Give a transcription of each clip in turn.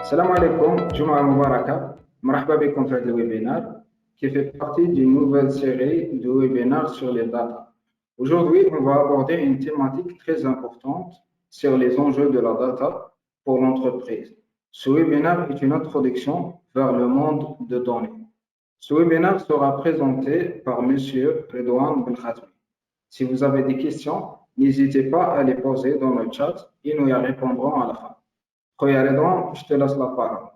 Salam alaikum, Juma Mubaraka. Marhaba bikum في هذا الويبينار qui fait partie d'une nouvelle série de webinaires sur les data. Aujourd'hui, on va aborder une thématique très importante sur les enjeux de la data pour l'entreprise. Ce webinaire est une introduction vers le monde de données. Ce webinaire sera présenté par Monsieur Redouane Belkhatmi. Si vous avez des questions, n'hésitez pas à les poser dans le chat et nous y répondrons à la fin. Khoya Redouane, je te laisse la parole.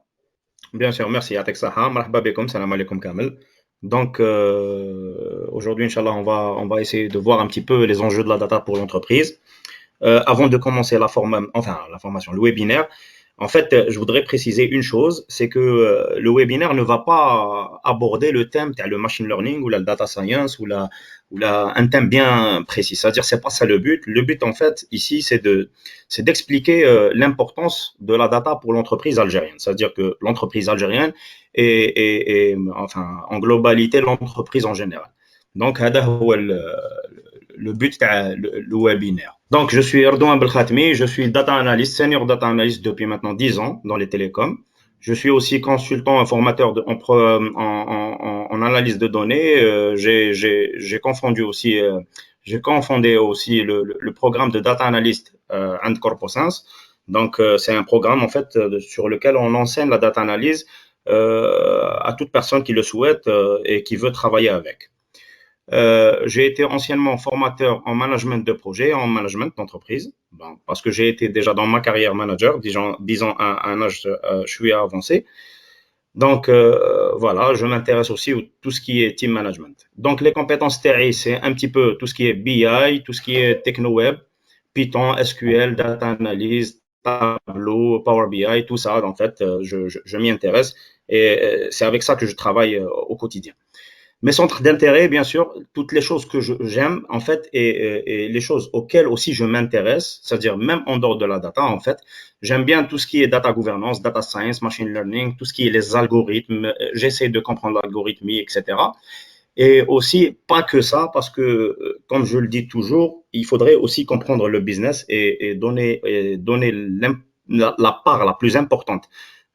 Bien sûr, merci. Yatek Saha, marhaba bikoum, salam alaikum kamel. Donc, aujourd'hui, Inch'Allah, on va essayer de voir un petit peu les enjeux de la data pour l'entreprise. Avant de commencer la formation, le webinaire, en fait, je voudrais préciser une chose, c'est que le webinaire ne va pas aborder le thème, le machine learning ou la data science un thème bien précis. C'est-à-dire, c'est pas ça le but. Le but, en fait, ici, c'est d'expliquer l'importance de la data pour l'entreprise algérienne. C'est-à-dire que l'entreprise algérienne enfin, en globalité, l'entreprise en général. Donc, le but le webinaire. Donc, je suis Redouane Belkhatmi, je suis data analyst, senior data analyst depuis maintenant 10 ans dans les télécoms. Je suis aussi consultant, formateur en analyse de données. J'ai confondé aussi le programme de data analyst and Corposens. Donc, c'est un programme en fait sur lequel on enseigne la data analyse à toute personne qui le souhaite et qui veut travailler avec. J'ai été anciennement formateur en management de projet, en management d'entreprise, parce que j'ai été déjà dans ma carrière manager, disons à un âge, je suis avancé. Donc, voilà, je m'intéresse aussi à tout ce qui est team management. Donc, les compétences TRI, c'est un petit peu tout ce qui est BI, tout ce qui est techno-web, Python, SQL, data analyse, Tableau, Power BI, tout ça, en fait, je m'y intéresse et c'est avec ça que je travaille au quotidien. Mes centres d'intérêt, bien sûr, toutes les choses que j'aime, en fait, et les choses auxquelles aussi je m'intéresse, c'est-à-dire même en dehors de la data, en fait, j'aime bien tout ce qui est data gouvernance, data science, machine learning, tout ce qui est les algorithmes, j'essaie de comprendre l'algorithmie, etc. Et aussi, pas que ça, parce que, comme je le dis toujours, il faudrait aussi comprendre le business et donner la part la plus importante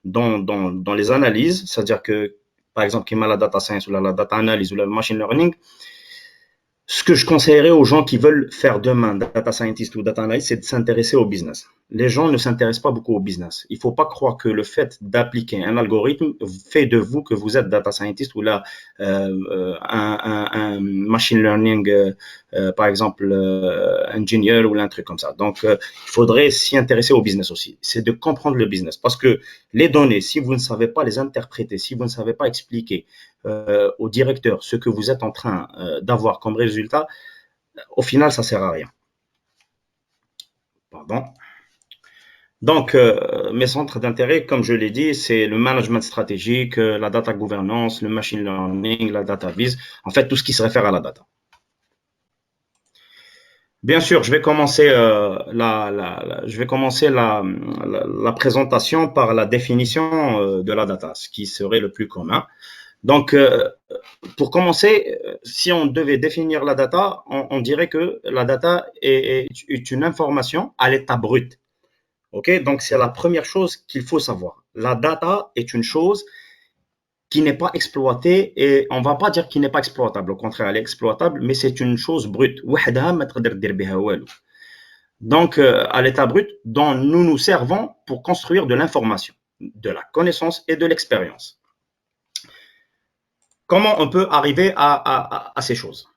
dans les analyses, c'est-à-dire que par exemple, qui m'a la data science ou la data analyse ou le machine learning, ce que je conseillerais aux gens qui veulent faire demain data scientist ou data analyst, c'est de s'intéresser au business. Les gens ne s'intéressent pas beaucoup au business. Il ne faut pas croire que le fait d'appliquer un algorithme fait de vous que vous êtes data scientist ou là un machine learning, par exemple, ingénieur ou un truc comme ça. Donc, il faudrait s'y intéresser au business aussi. C'est de comprendre le business parce que les données, si vous ne savez pas les interpréter, si vous ne savez pas expliquer au directeur ce que vous êtes en train d'avoir comme résultat, au final, ça ne sert à rien. Pardon. Donc, mes centres d'intérêt, comme je l'ai dit, c'est le management stratégique, la data gouvernance, le machine learning, la data viz, en fait, tout ce qui se réfère à la data. Bien sûr, je vais commencer, la présentation par la définition de la data, ce qui serait le plus commun. Donc, pour commencer, si on devait définir la data, on dirait que la data est une information à l'état brut. Ok, donc c'est la première chose qu'il faut savoir. La data est une chose qui n'est pas exploitée et on ne va pas dire qu'il n'est pas exploitable. Au contraire, elle est exploitable, mais c'est une chose brute. Donc, à l'état brut, dont nous nous servons pour construire de l'information, de la connaissance et de l'expérience. Comment on peut arriver à ces choses?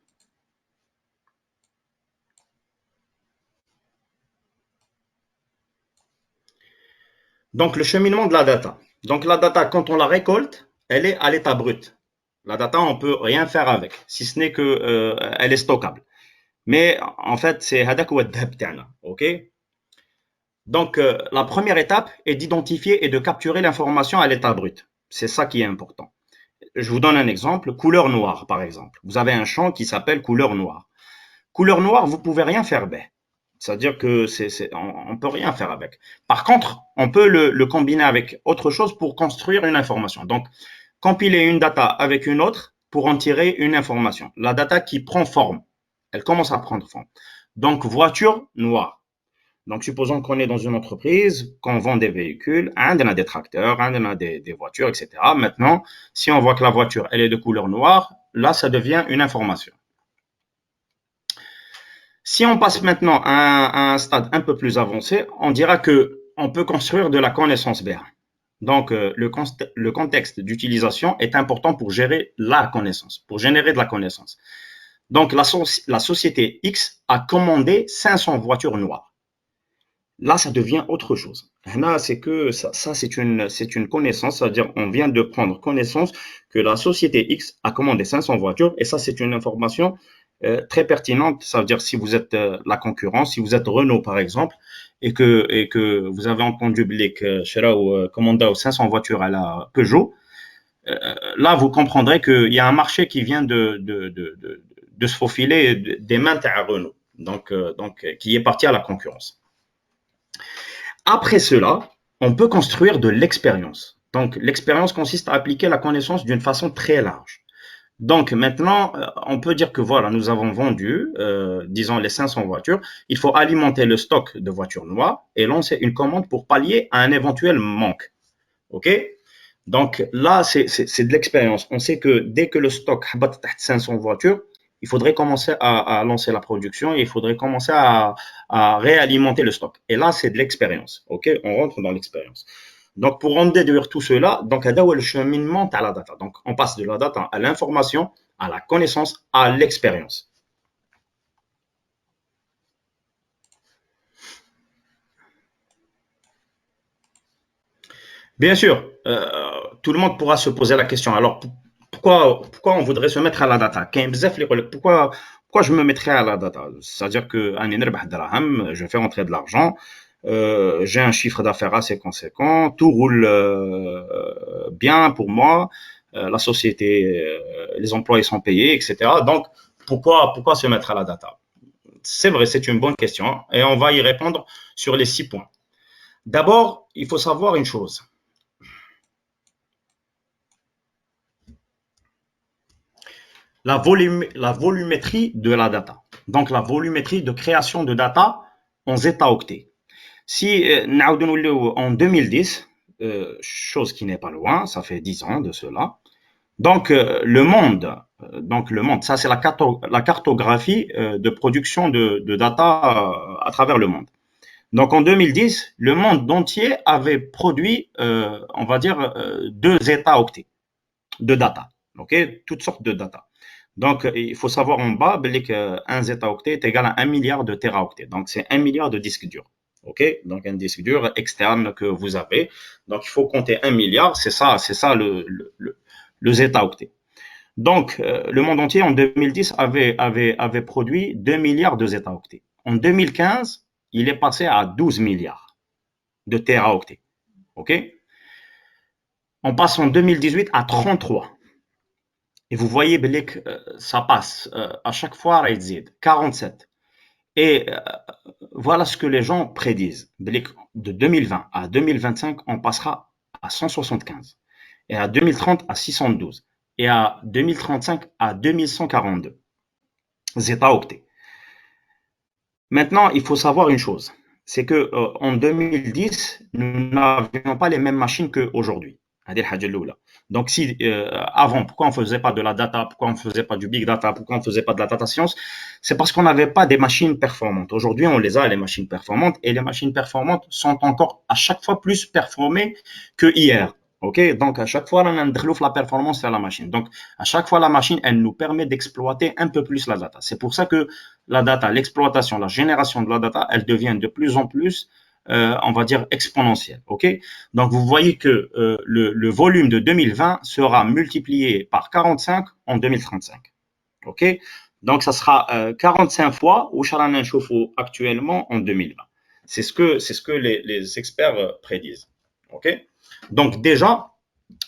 Donc, le cheminement de la data. Donc, la data, quand on la récolte, elle est à l'état brut. La data, on ne peut rien faire avec, si ce n'est qu'elle est stockable. Mais en fait, c'est hadak ou dhab ta'na, ok? Donc, la première étape est d'identifier et de capturer l'information à l'état brut. C'est ça qui est important. Je vous donne un exemple, couleur noire, par exemple. Vous avez un champ qui s'appelle couleur noire. Couleur noire, vous ne pouvez rien faire avec. C'est-à-dire que on ne peut rien faire avec. Par contre, on peut le combiner avec autre chose pour construire une information. Donc, compiler une data avec une autre pour en tirer une information. La data qui prend forme. Elle commence à prendre forme. Donc, voiture noire. Donc, supposons qu'on est dans une entreprise, qu'on vend des véhicules, un a des tracteurs, un a des voitures, etc. Maintenant, si on voit que la voiture, elle est de couleur noire, là, ça devient une information. Si on passe maintenant à un stade un peu plus avancé, on dira que on peut construire de la connaissance BR. Donc, le contexte d'utilisation est important pour gérer la connaissance, pour générer de la connaissance. Donc, la société X a commandé 500 voitures noires. Là, ça devient autre chose. Là, c'est que ça c'est une connaissance, c'est-à-dire on vient de prendre connaissance que la société X a commandé 500 voitures, et ça, c'est une information très pertinente. Ça veut dire si vous êtes la concurrence, si vous êtes Renault par exemple, et que vous avez entendu que Shera commanda 500 voitures à la Peugeot, là, vous comprendrez qu'il y a un marché qui vient de se faufiler des mains à Renault, donc qui est parti à la concurrence. Après cela, on peut construire de l'expérience. Donc, l'expérience consiste à appliquer la connaissance d'une façon très large. Donc, maintenant, on peut dire que voilà, nous avons vendu, disons, les 500 voitures. Il faut alimenter le stock de voitures noires et lancer une commande pour pallier à un éventuel manque. OK? Donc, là, c'est de l'expérience. On sait que dès que le stock bat 500 voitures, il faudrait commencer à lancer la production et il faudrait commencer à réalimenter le stock. Et là, c'est de l'expérience. OK? On rentre dans l'expérience. Donc, pour en déduire tout cela, donc, le cheminement à la data. Donc, on passe de la data à l'information, à la connaissance, à l'expérience. Bien sûr, tout le monde pourra se poser la question. Alors, pourquoi on voudrait se mettre à la data? Pourquoi je me mettrais à la data? C'est-à-dire que je fais rentrer de l'argent, j'ai un chiffre d'affaires assez conséquent, tout roule bien pour moi, la société, les employés sont payés, etc. Donc, pourquoi se mettre à la data? C'est vrai, c'est une bonne question et on va y répondre sur les 6 points. D'abord, il faut savoir une chose. La volumétrie de la data. Donc, la volumétrie de création de data en zeta-octets. Si en 2010, chose qui n'est pas loin, ça fait 10 ans de cela, donc le monde, ça c'est la cartographie de production de data à travers le monde. Donc en 2010, le monde entier avait produit, on va dire, 2 zeta-octets de data, ok, toutes sortes de data. Donc, il faut savoir en bas qu'un zeta-octet est égal à 1 milliard de téraoctets. Donc, c'est 1 milliard de disques durs. OK? Donc, un disque dur externe que vous avez. Donc, il faut compter 1 milliard. C'est ça le zeta-octet. Donc, le monde entier, en 2010, avait produit 2 milliards de zeta-octets. En 2015, il est passé à 12 milliards de téraoctets. OK? On passe en 2018 à 33. Et vous voyez que ça passe à chaque fois à 47. Et voilà ce que les gens prédisent. De 2020 à 2025, on passera à 175. Et à 2030 à 612. Et à 2035 à 2142. Zeta-octets. Maintenant, il faut savoir une chose. C'est que en 2010, nous n'avions pas les mêmes machines qu'aujourd'hui. Donc, si avant, pourquoi on ne faisait pas de la data, pourquoi on ne faisait pas du big data, pourquoi on ne faisait pas de la data science, c'est parce qu'on n'avait pas des machines performantes. Aujourd'hui, on les a, les machines performantes, et les machines performantes sont encore à chaque fois plus performées que hier. OK? Donc, à chaque fois, on a la performance sur la machine. Donc, à chaque fois, la machine, elle nous permet d'exploiter un peu plus la data. C'est pour ça que la data, l'exploitation, la génération de la data, elle devient de plus en plus on va dire exponentielle. OK? Donc, vous voyez que le volume de 2020 sera multiplié par 45 en 2035. OK? Donc, ça sera 45 fois où Charana Choufou actuellement en 2020. C'est ce que les experts prédisent. OK? Donc, déjà,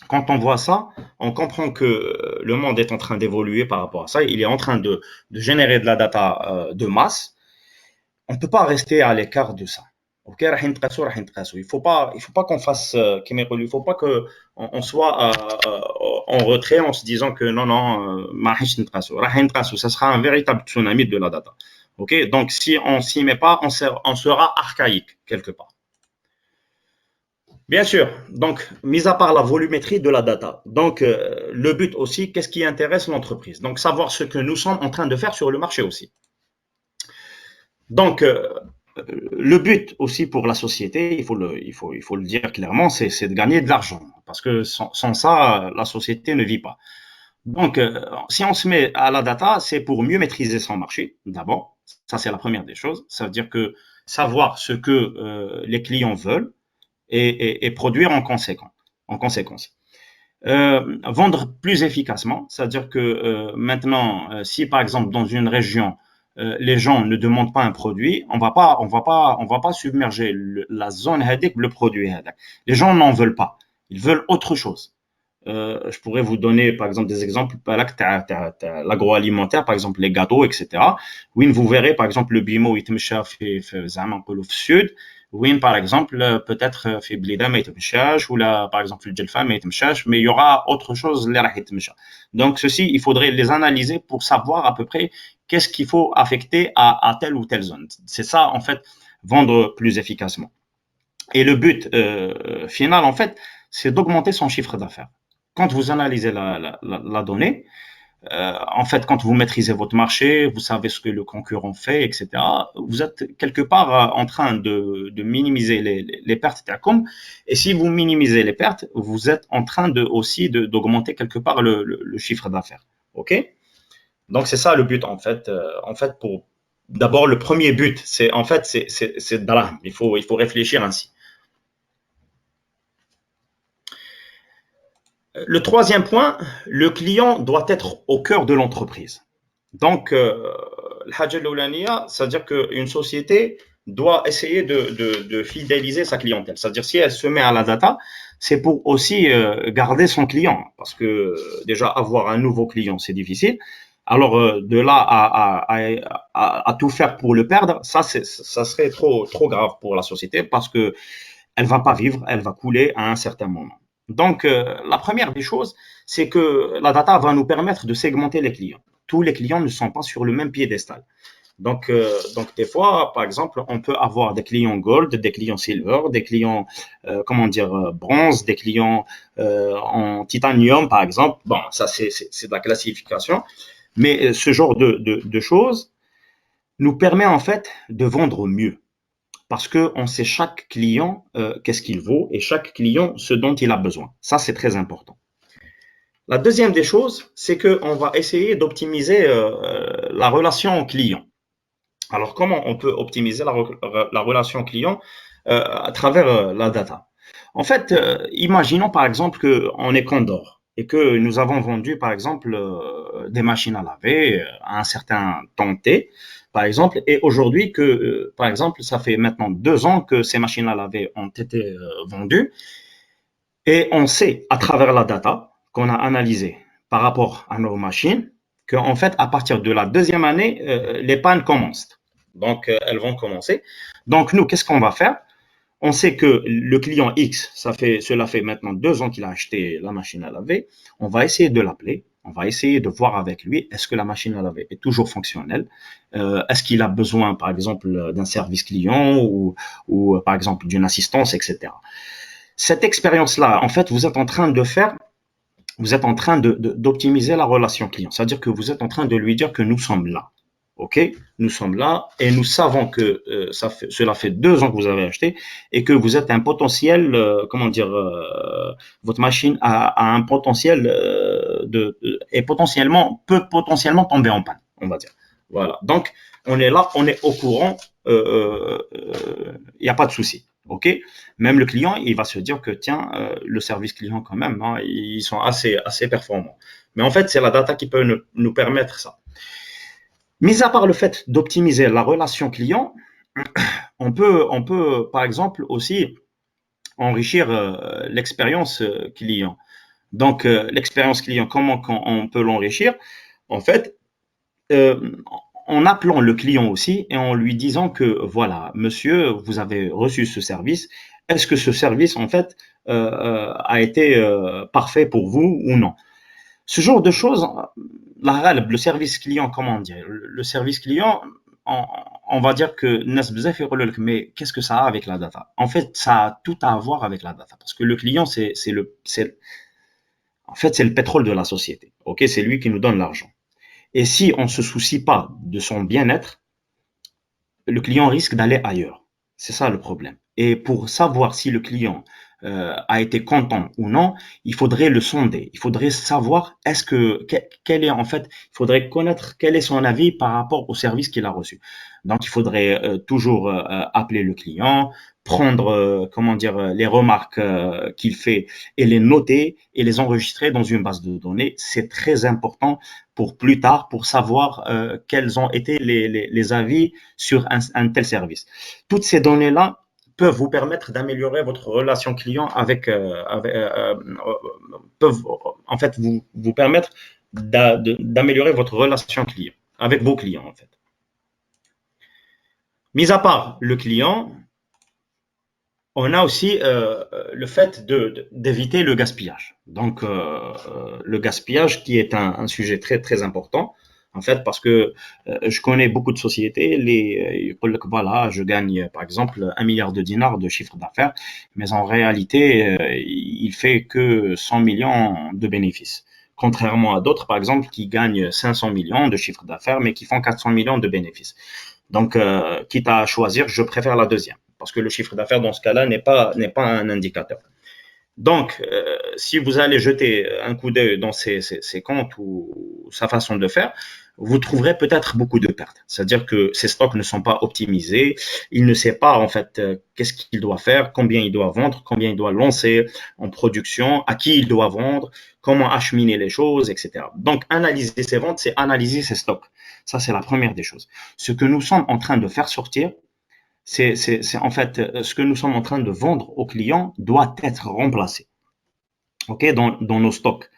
quand on voit ça, on comprend que le monde est en train d'évoluer par rapport à ça. Il est en train de générer de la data de masse. On ne peut pas rester à l'écart de ça. Ok, il faut pas qu'on fasse il faut pas que on soit en retrait en se disant que non ça sera un véritable tsunami de la data. Ok, donc si on s'y met pas, on sera archaïque quelque part. Bien sûr, donc, mis à part la volumétrie de la data, donc le but aussi, qu'est-ce qui intéresse l'entreprise? Donc, savoir ce que nous sommes en train de faire sur le marché aussi. Donc, le but aussi pour la société, il faut le dire clairement, c'est de gagner de l'argent. Parce que sans ça, la société ne vit pas. Donc, si on se met à la data, c'est pour mieux maîtriser son marché, d'abord. Ça, c'est la première des choses. Ça veut dire que savoir ce que les clients veulent et produire en conséquence. Vendre plus efficacement, c'est-à-dire que maintenant, si par exemple dans une région les gens ne demandent pas un produit, on va pas submerger la zone hadik, le produit hadik. Les gens n'en veulent pas, ils veulent autre chose. Je pourrais vous donner par exemple des exemples l'agroalimentaire, par exemple les gâteaux, etc. Oui, vous verrez par exemple le bimo يتمشى في sud. Oui, par exemple peut-être في بليده ما يتمشاش ولا par exemple في الجلفة ما يتمشاش, mais il y aura autre chose اللي راح يتمشى. Donc ceci, il faudrait les analyser pour savoir à peu près qu'est-ce qu'il faut affecter à telle ou telle zone. C'est ça en fait, vendre plus efficacement. Et le but final en fait, c'est d'augmenter son chiffre d'affaires. Quand vous analysez la donnée, en fait, quand vous maîtrisez votre marché, vous savez ce que le concurrent fait, etc., vous êtes quelque part en train de minimiser les pertes TACOM. Et si vous minimisez les pertes, vous êtes en train aussi d'augmenter quelque part le chiffre d'affaires. OK? Donc, c'est ça le but, en fait. Pour d'abord, le premier but, c'est en fait, c'est d'Allah. Il faut réfléchir ainsi. Le troisième point, le client doit être au cœur de l'entreprise. Donc, c'est-à-dire qu'une société doit essayer de fidéliser sa clientèle. C'est-à-dire si elle se met à la data, c'est pour aussi garder son client. Parce que déjà, avoir un nouveau client, c'est difficile. Alors, de là à tout faire pour le perdre, ça serait trop grave pour la société parce que elle va pas vivre, elle va couler à un certain moment. Donc, la première des choses, c'est que la data va nous permettre de segmenter les clients. Tous les clients ne sont pas sur le même piédestal. Donc, des fois, par exemple, on peut avoir des clients gold, des clients silver, des clients, bronze, des clients en titanium, par exemple. Bon, ça, c'est de la classification. Mais ce genre de choses nous permet en fait de vendre mieux. Parce qu'on sait chaque client qu'est-ce qu'il vaut et chaque client ce dont il a besoin. Ça, c'est très important. La deuxième des choses, c'est qu'on va essayer d'optimiser la relation client. Alors, comment on peut optimiser la relation client à travers la data? En fait, imaginons par exemple qu'on est Condor et que nous avons vendu par exemple des machines à laver à un certain temps T, par exemple, et aujourd'hui que, par exemple, ça fait maintenant 2 ans que ces machines à laver ont été vendues et on sait à travers la data qu'on a analysée par rapport à nos machines qu'en fait, à partir de la deuxième année, les pannes commencent. Donc, elles vont commencer. Donc, nous, qu'est-ce qu'on va faire? On sait que le client X, cela fait maintenant 2 ans qu'il a acheté la machine à laver. On va essayer de l'appeler. On va essayer de voir avec lui, est-ce que la machine à laver est toujours fonctionnelle? Est-ce qu'il a besoin, par exemple, d'un service client ou par exemple, d'une assistance, etc. Cette expérience-là, en fait, vous êtes en train d'optimiser la relation client. C'est-à-dire que vous êtes en train de lui dire que nous sommes là. OK, nous sommes là et nous savons que cela fait 2 ans que vous avez acheté et que vous êtes un potentiel, votre machine a un potentiel et peut potentiellement tomber en panne, on va dire. Voilà. Donc, on est là, on est au courant, il n'y a pas de souci. OK. Même le client, il va se dire que tiens, le service client quand même, hein, ils sont assez performants. Mais en fait, c'est la data qui peut nous permettre ça. Mis à part le fait d'optimiser la relation client, on peut par exemple aussi enrichir l'expérience client. Donc l'expérience client, comment on peut l'enrichir? En fait, euh, en appelant le client aussi et en lui disant que voilà, monsieur, vous avez reçu ce service. Est-ce que ce service en fait a été parfait pour vous ou non? Ce genre de choses, le service client, comment dire? Le service client, on va dire que Nas bzaf يقولوا لك, mais qu'est-ce que ça a avec la data? En fait, ça a tout à voir avec la data parce que le client, en fait, c'est le pétrole de la société. Ok, c'est lui qui nous donne l'argent. Et si on se soucie pas de son bien-être, le client risque d'aller ailleurs. C'est ça le problème. Et pour savoir si le client a été content ou non, il faudrait le sonder. Il faudrait savoir quel est en fait, il faudrait connaître quel est son avis par rapport au service qu'il a reçu. Donc, il faudrait toujours appeler le client, prendre, comment dire, les remarques qu'il fait et les noter et les enregistrer dans une base de données. C'est très important pour plus tard, pour savoir quels ont été les avis sur un tel service. Toutes ces données-là peuvent vous permettre d'améliorer votre relation client peuvent en fait vous permettre d'améliorer votre relation client avec vos clients en fait. Mis à part le client, on a aussi le fait d'éviter le gaspillage. Donc, le gaspillage qui est un sujet très, très important, en fait, parce que je connais beaucoup de sociétés, voilà, je gagne, par exemple, 1 milliard de dinars de chiffre d'affaires, mais en réalité, il fait que 100 millions de bénéfices. Contrairement à d'autres, par exemple, qui gagnent 500 millions de chiffre d'affaires, mais qui font 400 millions de bénéfices. Donc, quitte à choisir, je préfère la deuxième parce que le chiffre d'affaires dans ce cas-là n'est pas un indicateur. Donc, si vous allez jeter un coup d'œil dans ses comptes ou sa façon de faire, vous trouverez peut-être beaucoup de pertes. C'est-à-dire que ces stocks ne sont pas optimisés, il ne sait pas en fait qu'est-ce qu'il doit faire, combien il doit vendre, combien il doit lancer en production, à qui il doit vendre, comment acheminer les choses, etc. Donc, analyser ses ventes, c'est analyser ses stocks. Ça, c'est la première des choses. Ce que nous sommes en train de faire sortir, c'est en fait ce que nous sommes en train de vendre aux clients doit être remplacé, ok, dans nos stocks.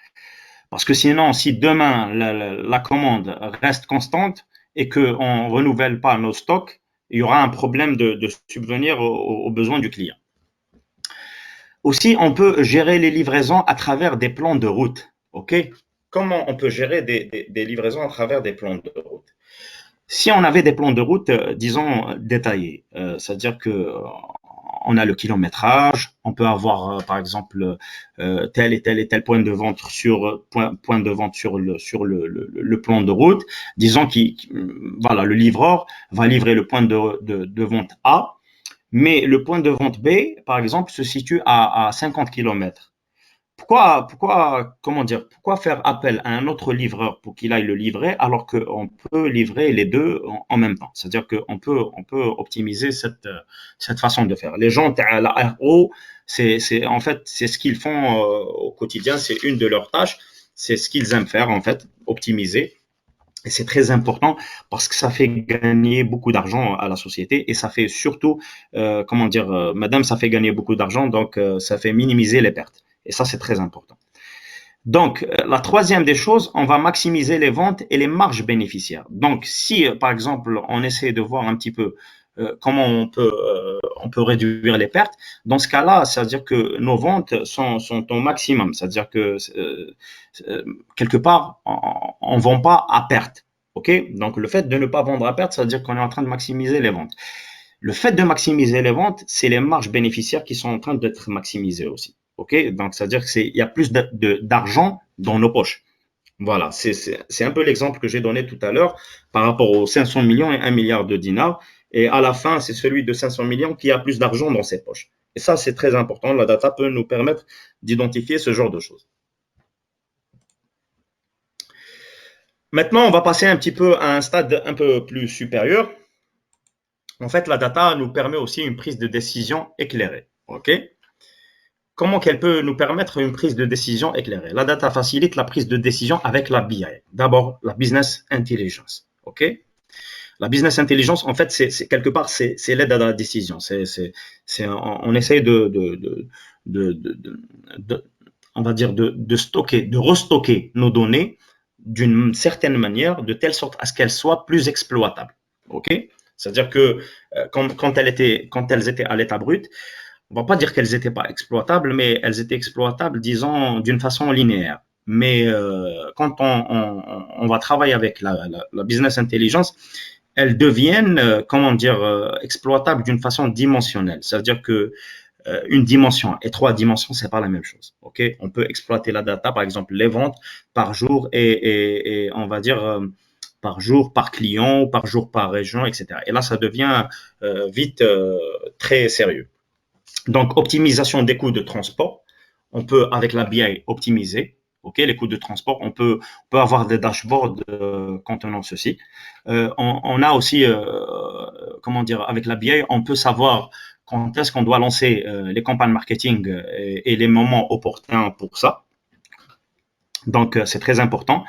Parce que sinon, si demain la commande reste constante et qu'on ne renouvelle pas nos stocks, il y aura un problème de subvenir aux besoins du client. Aussi, on peut gérer les livraisons à travers des plans de route, ok. Comment on peut gérer des livraisons à travers des plans de route? Si on avait des plans de route, disons, détaillés, c'est-à-dire que on a le kilométrage, on peut avoir, par exemple, tel et tel point de vente sur le plan de route. Disons voilà, le livreur va livrer le point de vente A, mais le point de vente B, par exemple, se situe à 50 km. Comment dire, pourquoi faire appel à un autre livreur pour qu'il aille le livrer alors qu'on peut livrer les deux en même temps? C'est-à-dire qu'on peut optimiser cette façon de faire. Les gens à la RO, en fait, c'est ce qu'ils font au quotidien, c'est une de leurs tâches, c'est ce qu'ils aiment faire, en fait, optimiser. Et c'est très important parce que ça fait gagner beaucoup d'argent à la société et ça fait surtout, comment dire, madame, ça fait gagner beaucoup d'argent, donc ça fait minimiser les pertes. Et ça, c'est très important. Donc, la troisième des choses, on va maximiser les ventes et les marges bénéficiaires. Donc, si, par exemple, on essaie de voir un petit peu comment on peut réduire les pertes, dans ce cas-là, c'est-à-dire que nos ventes sont au maximum. C'est-à-dire que, quelque part, on ne vend pas à perte. OK? Donc, le fait de ne pas vendre à perte, c'est-à-dire qu'on est en train de maximiser les ventes. Le fait de maximiser les ventes, c'est les marges bénéficiaires qui sont en train d'être maximisées aussi. Ok, donc c'est-à-dire qu'il y a plus d'argent dans nos poches. Voilà, c'est un peu l'exemple que j'ai donné tout à l'heure par rapport aux 500 millions et 1 milliard de dinars. Et à la fin, c'est celui de 500 millions qui a plus d'argent dans ses poches. Et ça, c'est très important. La data peut nous permettre d'identifier ce genre de choses. Maintenant, on va passer un petit peu à un stade un peu plus supérieur. En fait, la data nous permet aussi une prise de décision éclairée. Ok? Comment qu'elle peut nous permettre une prise de décision éclairée? La data facilite la prise de décision avec la BI. D'abord, la business intelligence. Ok? La business intelligence, en fait, c'est quelque part, c'est l'aide à la décision. On essaye on va dire de stocker, de restocker nos données d'une certaine manière, de telle sorte à ce qu'elles soient plus exploitables. Ok? C'est-à-dire que quand elles étaient à l'état brut, on ne va pas dire qu'elles n'étaient pas exploitables, mais elles étaient exploitables, disons, d'une façon linéaire. Mais quand on va travailler avec la business intelligence, elles deviennent, comment dire, exploitables d'une façon dimensionnelle. C'est-à-dire que une dimension et trois dimensions, c'est pas la même chose. Ok, on peut exploiter la data, par exemple les ventes par jour et on va dire par jour, par client, par jour, par région, etc. Et là, ça devient vite très sérieux. Donc, optimisation des coûts de transport. On peut, avec la BI, optimiser les coûts de transport. On peut avoir des dashboards contenant ceci. On a aussi, comment dire, avec la BI, on peut savoir quand est-ce qu'on doit lancer les campagnes marketing et les moments opportuns pour ça. Donc, c'est très important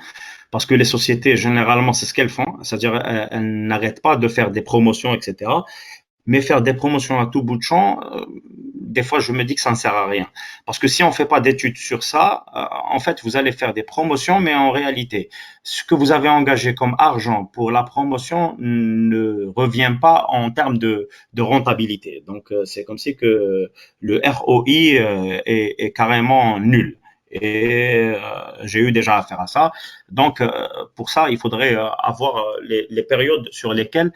parce que les sociétés, généralement, c'est ce qu'elles font, c'est-à-dire elles n'arrêtent pas de faire des promotions, etc. Mais faire des promotions à tout bout de champ, des fois, je me dis que ça ne sert à rien. Parce que si on ne fait pas d'études sur ça, en fait, vous allez faire des promotions, mais en réalité, ce que vous avez engagé comme argent pour la promotion ne revient pas en termes de rentabilité. Donc, c'est comme si que le ROI est carrément nul. Et j'ai eu déjà affaire à ça. Donc, pour ça, il faudrait avoir les périodes sur lesquelles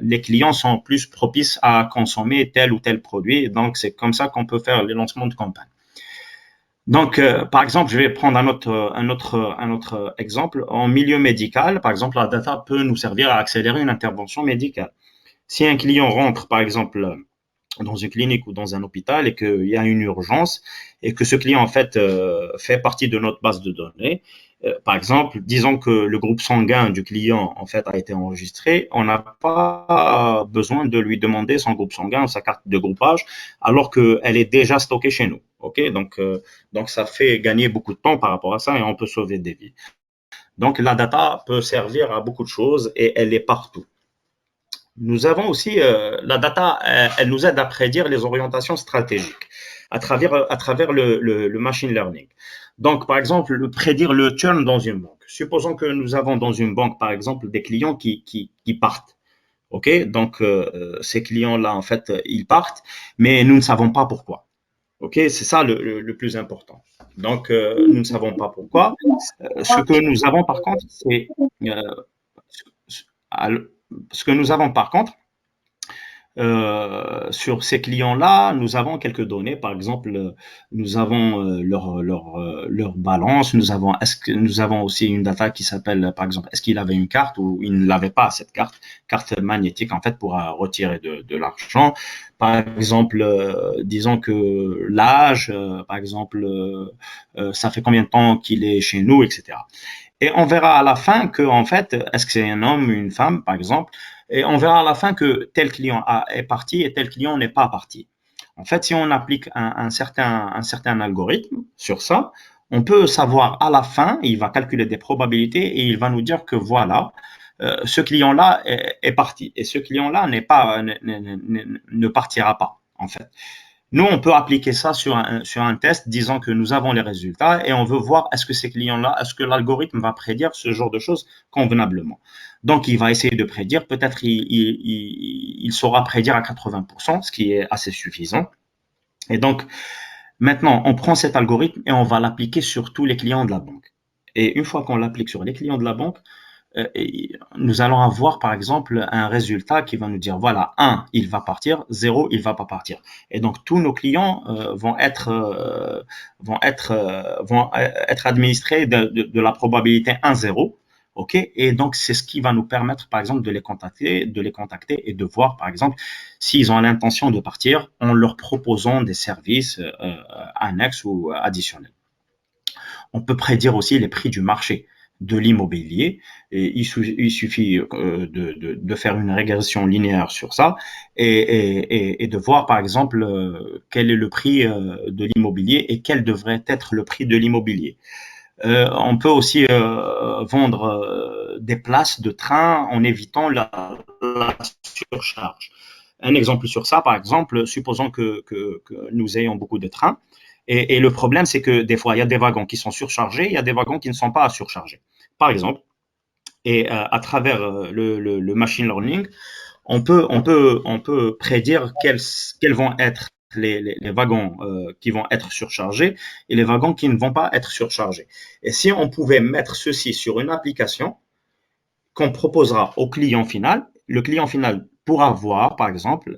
les clients sont plus propices à consommer tel ou tel produit. Donc, c'est comme ça qu'on peut faire les lancements de campagne. Donc, par exemple, je vais prendre un autre exemple. En milieu médical, par exemple, la data peut nous servir à accélérer une intervention médicale. Si un client rentre, par exemple, dans une clinique ou dans un hôpital et qu'il y a une urgence et que ce client en fait fait partie de notre base de données. Par exemple, disons que le groupe sanguin du client en fait a été enregistré, on n'a pas besoin de lui demander son groupe sanguin, sa carte de groupage, alors qu'elle est déjà stockée chez nous. Ok, donc ça fait gagner beaucoup de temps par rapport à ça et on peut sauver des vies. Donc la data peut servir à beaucoup de choses et elle est partout. Nous avons aussi la data, elle nous aide à prédire les orientations stratégiques à travers le machine learning. Donc, par exemple, prédire le churn dans une banque. Supposons que nous avons dans une banque, par exemple, des clients qui partent. OK? Donc, ces clients-là, en fait, ils partent, mais nous ne savons pas pourquoi. OK? C'est ça le plus important. Donc, nous ne savons pas pourquoi. Ce que nous avons, par contre, c'est euh, ce que nous avons, par contre, sur ces clients-là, nous avons quelques données. Par exemple, nous avons leur balance. Nous avons aussi une data qui s'appelle, par exemple, est-ce qu'il avait une carte ou il ne l'avait pas cette carte magnétique en fait pour retirer de l'argent. Par exemple, disons que l'âge, par exemple, ça fait combien de temps qu'il est chez nous, etc. Et on verra à la fin que, en fait, est-ce que c'est un homme ou une femme, par exemple, et on verra à la fin que tel client est parti et tel client n'est pas parti. En fait, si on applique un certain algorithme sur ça, on peut savoir à la fin, il va calculer des probabilités et il va nous dire que voilà, ce client-là est parti et ce client-là ne partira pas, en fait. Nous, on peut appliquer ça sur un test disant que nous avons les résultats et on veut voir est-ce que ces clients-là, est-ce que l'algorithme va prédire ce genre de choses convenablement. Donc, il va essayer de prédire, peut-être il saura prédire à 80%, ce qui est assez suffisant. Et donc, maintenant, on prend cet algorithme et on va l'appliquer sur tous les clients de la banque. Et une fois qu'on l'applique sur les clients de la banque, nous allons avoir par exemple un résultat qui va nous dire voilà, 1, il va partir, 0, il va pas partir. Et donc tous nos clients vont être administrés de la probabilité 1-0. OK? Et donc, c'est ce qui va nous permettre, par exemple, de les contacter et de voir, par exemple, s'ils ont l'intention de partir en leur proposant des services annexes ou additionnels. On peut prédire aussi les prix du marché de l'immobilier. Et il suffit de faire une régression linéaire sur ça et de voir, par exemple, quel est le prix de l'immobilier et quel devrait être le prix de l'immobilier. On peut aussi vendre des places de train en évitant la surcharge. Un exemple sur ça, par exemple, supposons que nous ayons beaucoup de trains. Et le problème, c'est que des fois, il y a des wagons qui sont surchargés, il y a des wagons qui ne sont pas surchargés. Par exemple, et à travers le machine learning, on peut prédire quels vont être les wagons qui vont être surchargés et les wagons qui ne vont pas être surchargés. Et si on pouvait mettre ceci sur une application, qu'on proposera au client final. Le client final pourra voir, par exemple,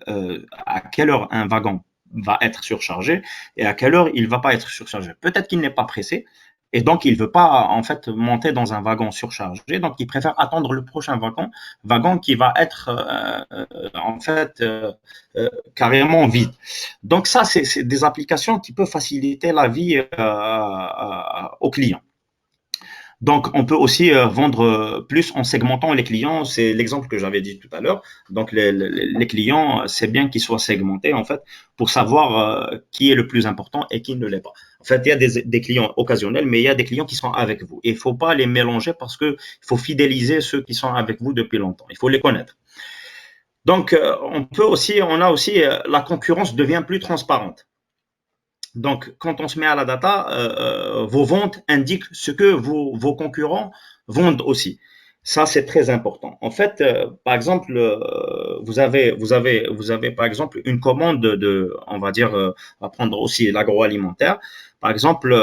à quelle heure un wagon va être surchargé et à quelle heure il ne va pas être surchargé. Peut-être qu'il n'est pas pressé et donc il ne veut pas en fait monter dans un wagon surchargé, donc il préfère attendre le prochain wagon qui va être en fait carrément vide. Donc ça, c'est des applications qui peuvent faciliter la vie aux clients. Donc, on peut aussi vendre plus en segmentant les clients. C'est l'exemple que j'avais dit tout à l'heure. Donc, les clients, c'est bien qu'ils soient segmentés, en fait, pour savoir qui est le plus important et qui ne l'est pas. En fait, il y a des clients occasionnels, mais il y a des clients qui sont avec vous. Et il ne faut pas les mélanger parce qu'il faut fidéliser ceux qui sont avec vous depuis longtemps. Il faut les connaître. Donc, on a aussi, la concurrence devient plus transparente. Donc, quand on se met à la data, vos ventes indiquent ce que vos concurrents vendent aussi. Ça, c'est très important. En fait, par exemple, vous avez, par exemple, une commande on va dire, on va prendre aussi l'agroalimentaire. Par exemple,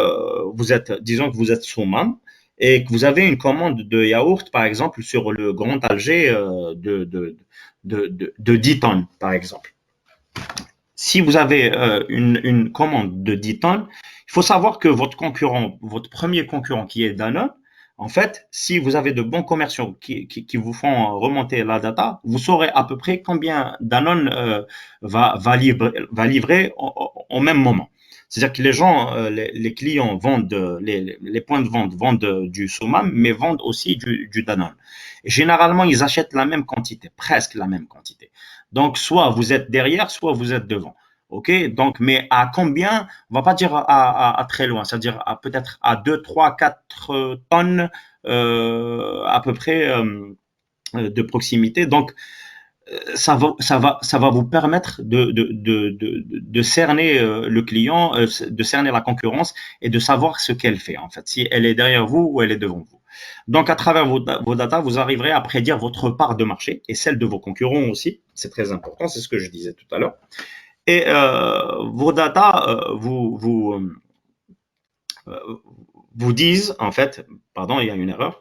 disons que vous êtes Soumam et que vous avez une commande de yaourt, par exemple, sur le Grand Alger de 10 tonnes, par exemple. Si vous avez une commande de 10 tonnes, il faut savoir que votre premier concurrent qui est Danone, en fait, si vous avez de bons commerciaux qui vous font remonter la data, vous saurez à peu près combien Danone va livrer au même moment. C'est-à-dire que les gens, les clients vendent, les points de vente vendent du Soumam, mais vendent aussi du Danone. Et généralement, ils achètent la même quantité, presque la même quantité. Donc, soit vous êtes derrière, soit vous êtes devant. OK? Donc, mais à combien? On va pas dire à très loin, c'est-à-dire peut-être à 2, 3, 4 tonnes à peu près de proximité. Donc, ça va vous permettre de cerner le client, de cerner la concurrence et de savoir ce qu'elle fait, en fait, si elle est derrière vous ou elle est devant vous. Donc, à travers vos data, vous arriverez à prédire votre part de marché et celle de vos concurrents aussi. C'est très important, c'est ce que je disais tout à l'heure. Et vos data euh, vous disent, en fait, pardon, il y a une erreur,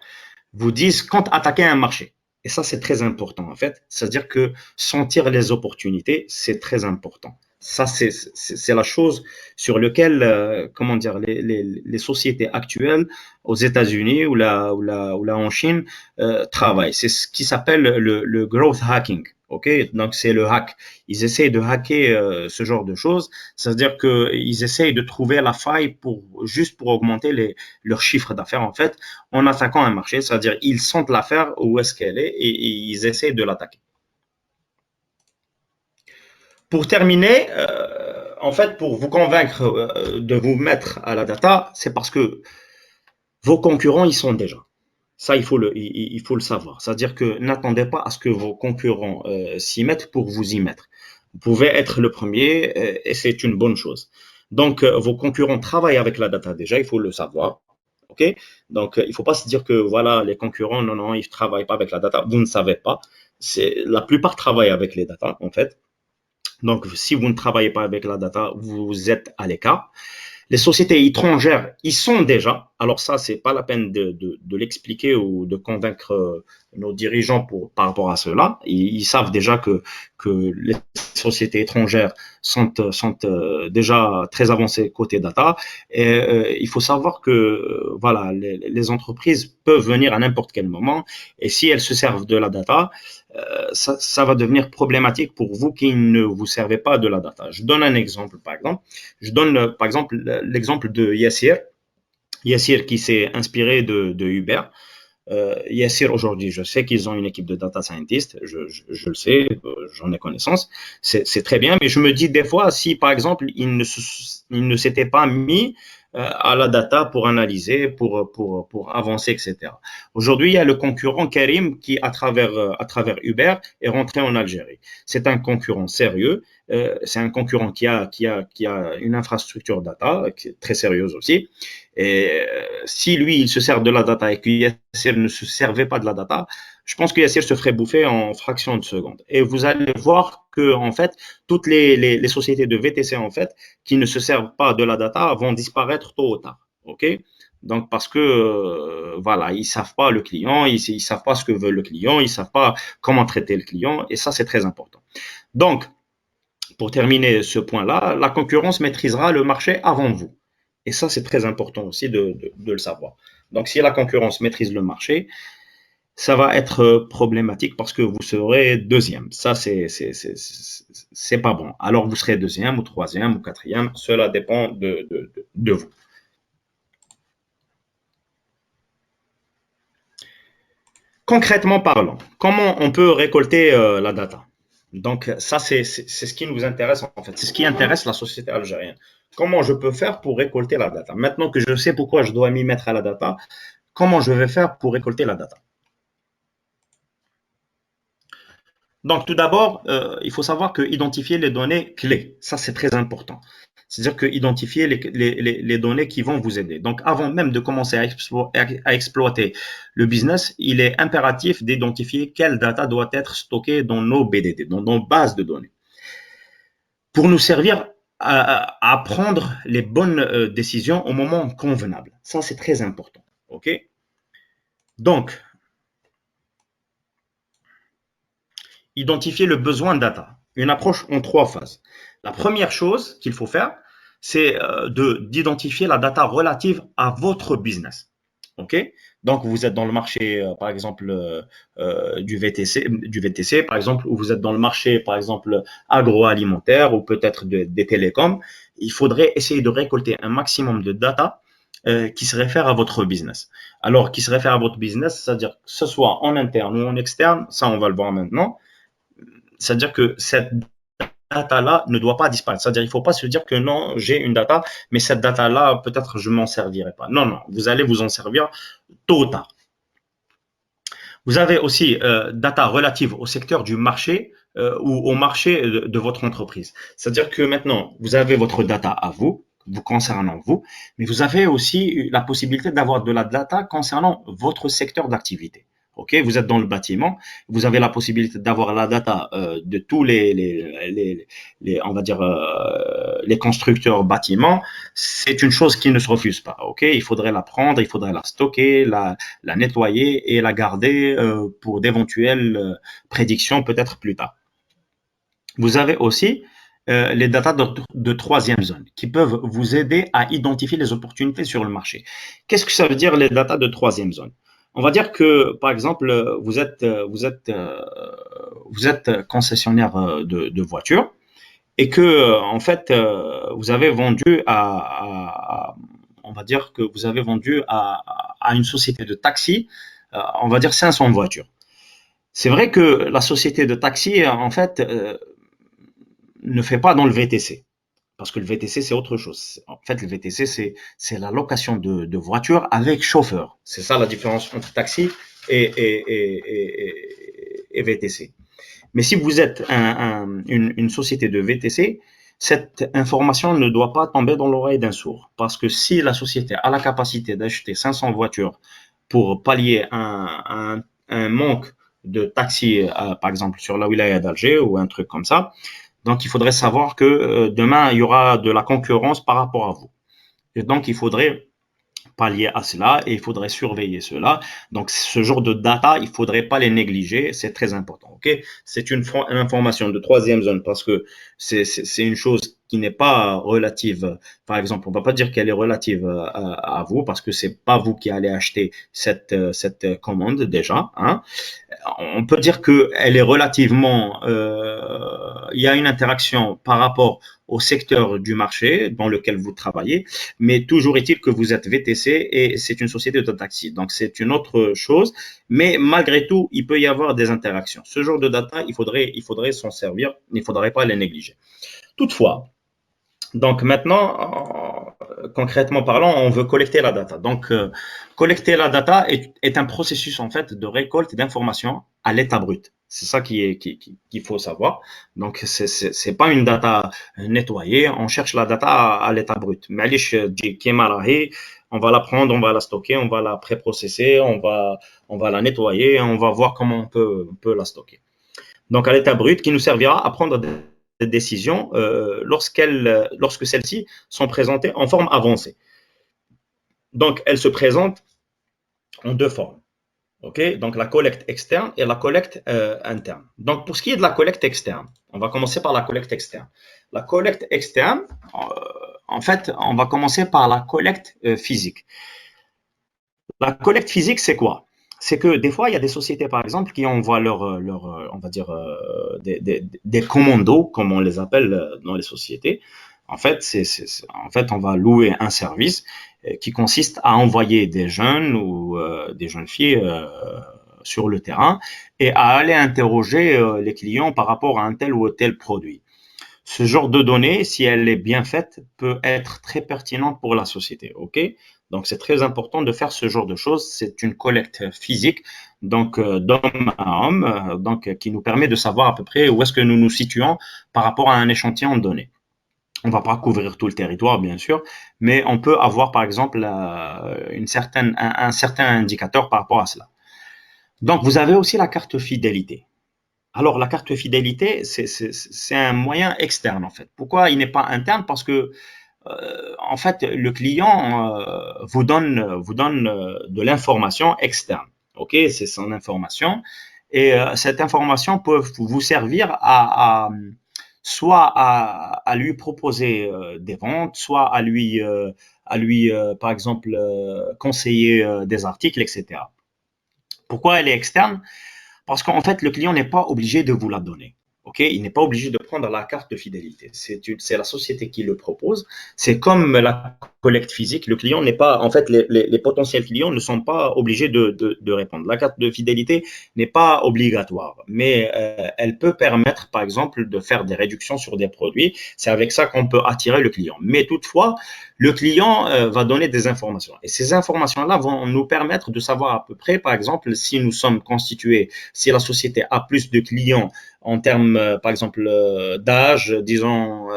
vous disent quand attaquer un marché. Et ça, c'est très important, en fait. C'est-à-dire que sentir les opportunités, c'est très important. Ça, c'est la chose sur laquelle, comment dire, les sociétés actuelles aux États-Unis ou là en Chine travaillent. C'est ce qui s'appelle le growth hacking. Ok, donc c'est le hack. Ils essayent de hacker ce genre de choses. C'est-à-dire qu'ils essayent de trouver la faille juste pour augmenter leur chiffre d'affaires, en fait, en attaquant un marché. C'est-à-dire ils sentent l'affaire où est-ce qu'elle est et ils essayent de l'attaquer. Pour terminer, en fait, pour vous convaincre de vous mettre à la data, c'est parce que vos concurrents, ils sont déjà. Ça, il faut le savoir. C'est-à-dire que n'attendez pas à ce que vos concurrents s'y mettent pour vous y mettre. Vous pouvez être le premier et c'est une bonne chose. Donc, vos concurrents travaillent avec la data déjà, il faut le savoir. OK? Donc, il ne faut pas se dire que voilà, les concurrents, non, ils ne travaillent pas avec la data. Vous ne savez pas. La plupart travaillent avec les data, en fait. Donc, si vous ne travaillez pas avec la data, vous êtes à l'écart. Les sociétés étrangères, ils sont déjà. Alors ça, c'est pas la peine de l'expliquer ou de convaincre nos dirigeants par rapport à cela. Ils savent déjà que les sociétés étrangères sont déjà très avancées côté data. Et il faut savoir que voilà, les entreprises peuvent venir à n'importe quel moment. Et si elles se servent de la data, ça va devenir problématique pour vous qui ne vous servez pas de la data. Je donne un exemple, par exemple. Je donne, par exemple, l'exemple de Yassir. Yassir qui s'est inspiré de Uber. Yassir, aujourd'hui, je sais qu'ils ont une équipe de data scientists, je le sais, j'en ai connaissance, c'est très bien, mais je me dis des fois, si par exemple, ils ne s'étaient pas mis à la data pour analyser, pour avancer, etc. Aujourd'hui, il y a le concurrent Karim qui, à travers Uber, est rentré en Algérie. C'est un concurrent sérieux, c'est un concurrent qui a une infrastructure data qui est très sérieuse aussi. Et si lui, il se sert de la data et que Yassir ne se servait pas de la data, je pense que Yassir se ferait bouffer en fraction de seconde. Et vous allez voir que, en fait, toutes les sociétés de VTC, en fait, qui ne se servent pas de la data vont disparaître tôt ou tard. OK? Donc, parce que, voilà, ils savent pas le client, ils savent pas ce que veut le client, ils savent pas comment traiter le client, et ça, c'est très important. Donc, pour terminer ce point-là, la concurrence maîtrisera le marché avant vous. Et ça, c'est très important aussi de le savoir. Donc, si la concurrence maîtrise le marché, ça va être problématique parce que vous serez deuxième. Ça, c'est pas bon. Alors, vous serez deuxième ou troisième ou quatrième. Cela dépend de vous. Concrètement parlant, comment on peut récolter la data? Donc, ça, c'est ce qui nous intéresse en fait. C'est ce qui intéresse la société algérienne. Comment je peux faire pour récolter la data? Maintenant que je sais pourquoi je dois m'y mettre à la data, comment je vais faire pour récolter la data? Donc, tout d'abord, il faut savoir que identifier les données clés, ça c'est très important. C'est-à-dire que identifier les données qui vont vous aider. Donc, avant même de commencer à exploiter le business, il est impératif d'identifier quelle data doit être stockée dans nos BDD, dans nos bases de données, pour nous servir à prendre les bonnes décisions au moment convenable. Ça, c'est très important. OK? Donc, identifier le besoin data. Une approche en trois phases. La première chose qu'il faut faire, c'est d'identifier la data relative à votre business. OK? Donc, vous êtes dans le marché, par exemple, du VTC, par exemple, ou vous êtes dans le marché, par exemple, agroalimentaire ou peut-être des télécoms. Il faudrait essayer de récolter un maximum de data qui se réfère à votre business. Alors, qui se réfère à votre business, c'est-à-dire que ce soit en interne ou en externe, ça, on va le voir maintenant. C'est-à-dire que cette data-là ne doit pas disparaître. C'est-à-dire qu'il ne faut pas se dire que non, j'ai une data, mais cette data-là, peut-être je ne m'en servirai pas. Non, non, vous allez vous en servir tôt ou tard. Vous avez aussi data relative au secteur du marché ou au marché de votre entreprise. C'est-à-dire que maintenant, vous avez votre data à vous, vous concernant vous, mais vous avez aussi la possibilité d'avoir de la data concernant votre secteur d'activité. Ok, vous êtes dans le bâtiment, vous avez la possibilité d'avoir la data de tous on va dire, les constructeurs bâtiments. C'est une chose qui ne se refuse pas. Ok, il faudrait la prendre, il faudrait la stocker, la nettoyer et la garder pour d'éventuelles prédictions peut-être plus tard. Vous avez aussi les datas de troisième zone qui peuvent vous aider à identifier les opportunités sur le marché. Qu'est-ce que ça veut dire les datas de troisième zone? On va dire que, par exemple, vous êtes concessionnaire de voitures et que, en fait, vous avez vendu on va dire que vous avez vendu à une société de taxi, on va dire 500 voitures. C'est vrai que la société de taxi, en fait, ne fait pas dans le VTC. Parce que le VTC, c'est autre chose. En fait, le VTC, c'est la location de voitures avec chauffeur. C'est ça la différence entre taxi et VTC. Mais si vous êtes une société de VTC, cette information ne doit pas tomber dans l'oreille d'un sourd. Parce que si la société a la capacité d'acheter 500 voitures pour pallier un manque de taxis, par exemple, sur la wilaya d'Alger ou un truc comme ça, donc il faudrait savoir que demain, il y aura de la concurrence par rapport à vous. Et donc, il faudrait pallier à cela et il faudrait surveiller cela. Donc, ce genre de data, il ne faudrait pas les négliger, c'est très important. Okay, c'est une information de troisième zone parce que c'est une chose qui n'est pas relative. Par exemple, on ne va pas dire qu'elle est relative à vous parce que ce n'est pas vous qui allez acheter cette commande déjà. Hein. On peut dire qu'elle est relativement, il y a une interaction par rapport au secteur du marché dans lequel vous travaillez, mais toujours est-il que vous êtes VTC et c'est une société de taxi. Donc, c'est une autre chose, mais malgré tout, il peut y avoir des interactions. Ce genre de data, il faudrait s'en servir, il ne faudrait pas les négliger. Toutefois, donc maintenant, concrètement parlant, on veut collecter la data. Donc, collecter la data est un processus en fait de récolte d'informations à l'état brut. C'est ça qu'il faut savoir. Donc, c'est pas une data nettoyée. On cherche la data à l'état brut. معليش تجي كيما راهي, on va la prendre, on va la stocker, on va la préprocesser, on va la nettoyer, on va voir comment on peut la stocker. Donc, à l'état brut, qui nous servira à prendre des décisions lorsque celles-ci sont présentées en forme avancée. Donc, elle se présente en deux formes. OK? Donc, la collecte externe et la collecte interne. Donc, pour ce qui est de la collecte externe, on va commencer par la collecte externe. La collecte externe, en fait, on va commencer par la collecte physique. La collecte physique, c'est quoi? C'est que des fois, il y a des sociétés, par exemple, qui envoient on va dire, des commandos, comme on les appelle dans les sociétés. En fait, en fait, on va louer un service qui consiste à envoyer des jeunes ou des jeunes filles sur le terrain et à aller interroger les clients par rapport à un tel ou tel produit. Ce genre de données, si elle est bien faite, peut être très pertinente pour la société. OK? Donc, c'est très important de faire ce genre de choses. C'est une collecte physique, donc d'homme à homme, donc qui nous permet de savoir à peu près où est-ce que nous nous situons par rapport à un échantillon de données. On ne va pas couvrir tout le territoire, bien sûr, mais on peut avoir, par exemple, un certain indicateur par rapport à cela. Donc, vous avez aussi la carte fidélité. Alors, la carte fidélité, c'est un moyen externe, en fait. Pourquoi il n'est pas interne? Parce que, en fait, le client vous donne de l'information externe. OK? C'est son information. Et cette information peut vous servir soit à lui proposer des ventes, soit à lui par exemple, conseiller des articles, etc. Pourquoi elle est externe? Parce qu'en fait, le client n'est pas obligé de vous la donner. OK? Il n'est pas obligé de prendre la carte de fidélité. C'est la société qui le propose. C'est comme la collecte physique. Le client n'est pas, en fait, les potentiels clients ne sont pas obligés de répondre. La carte de fidélité n'est pas obligatoire, mais elle peut permettre, par exemple, de faire des réductions sur des produits. C'est avec ça qu'on peut attirer le client. Mais toutefois, le client va donner des informations. Et ces informations-là vont nous permettre de savoir à peu près, par exemple, si nous sommes constitués, si la société a plus de clients en termes, par exemple, d'âge, disons,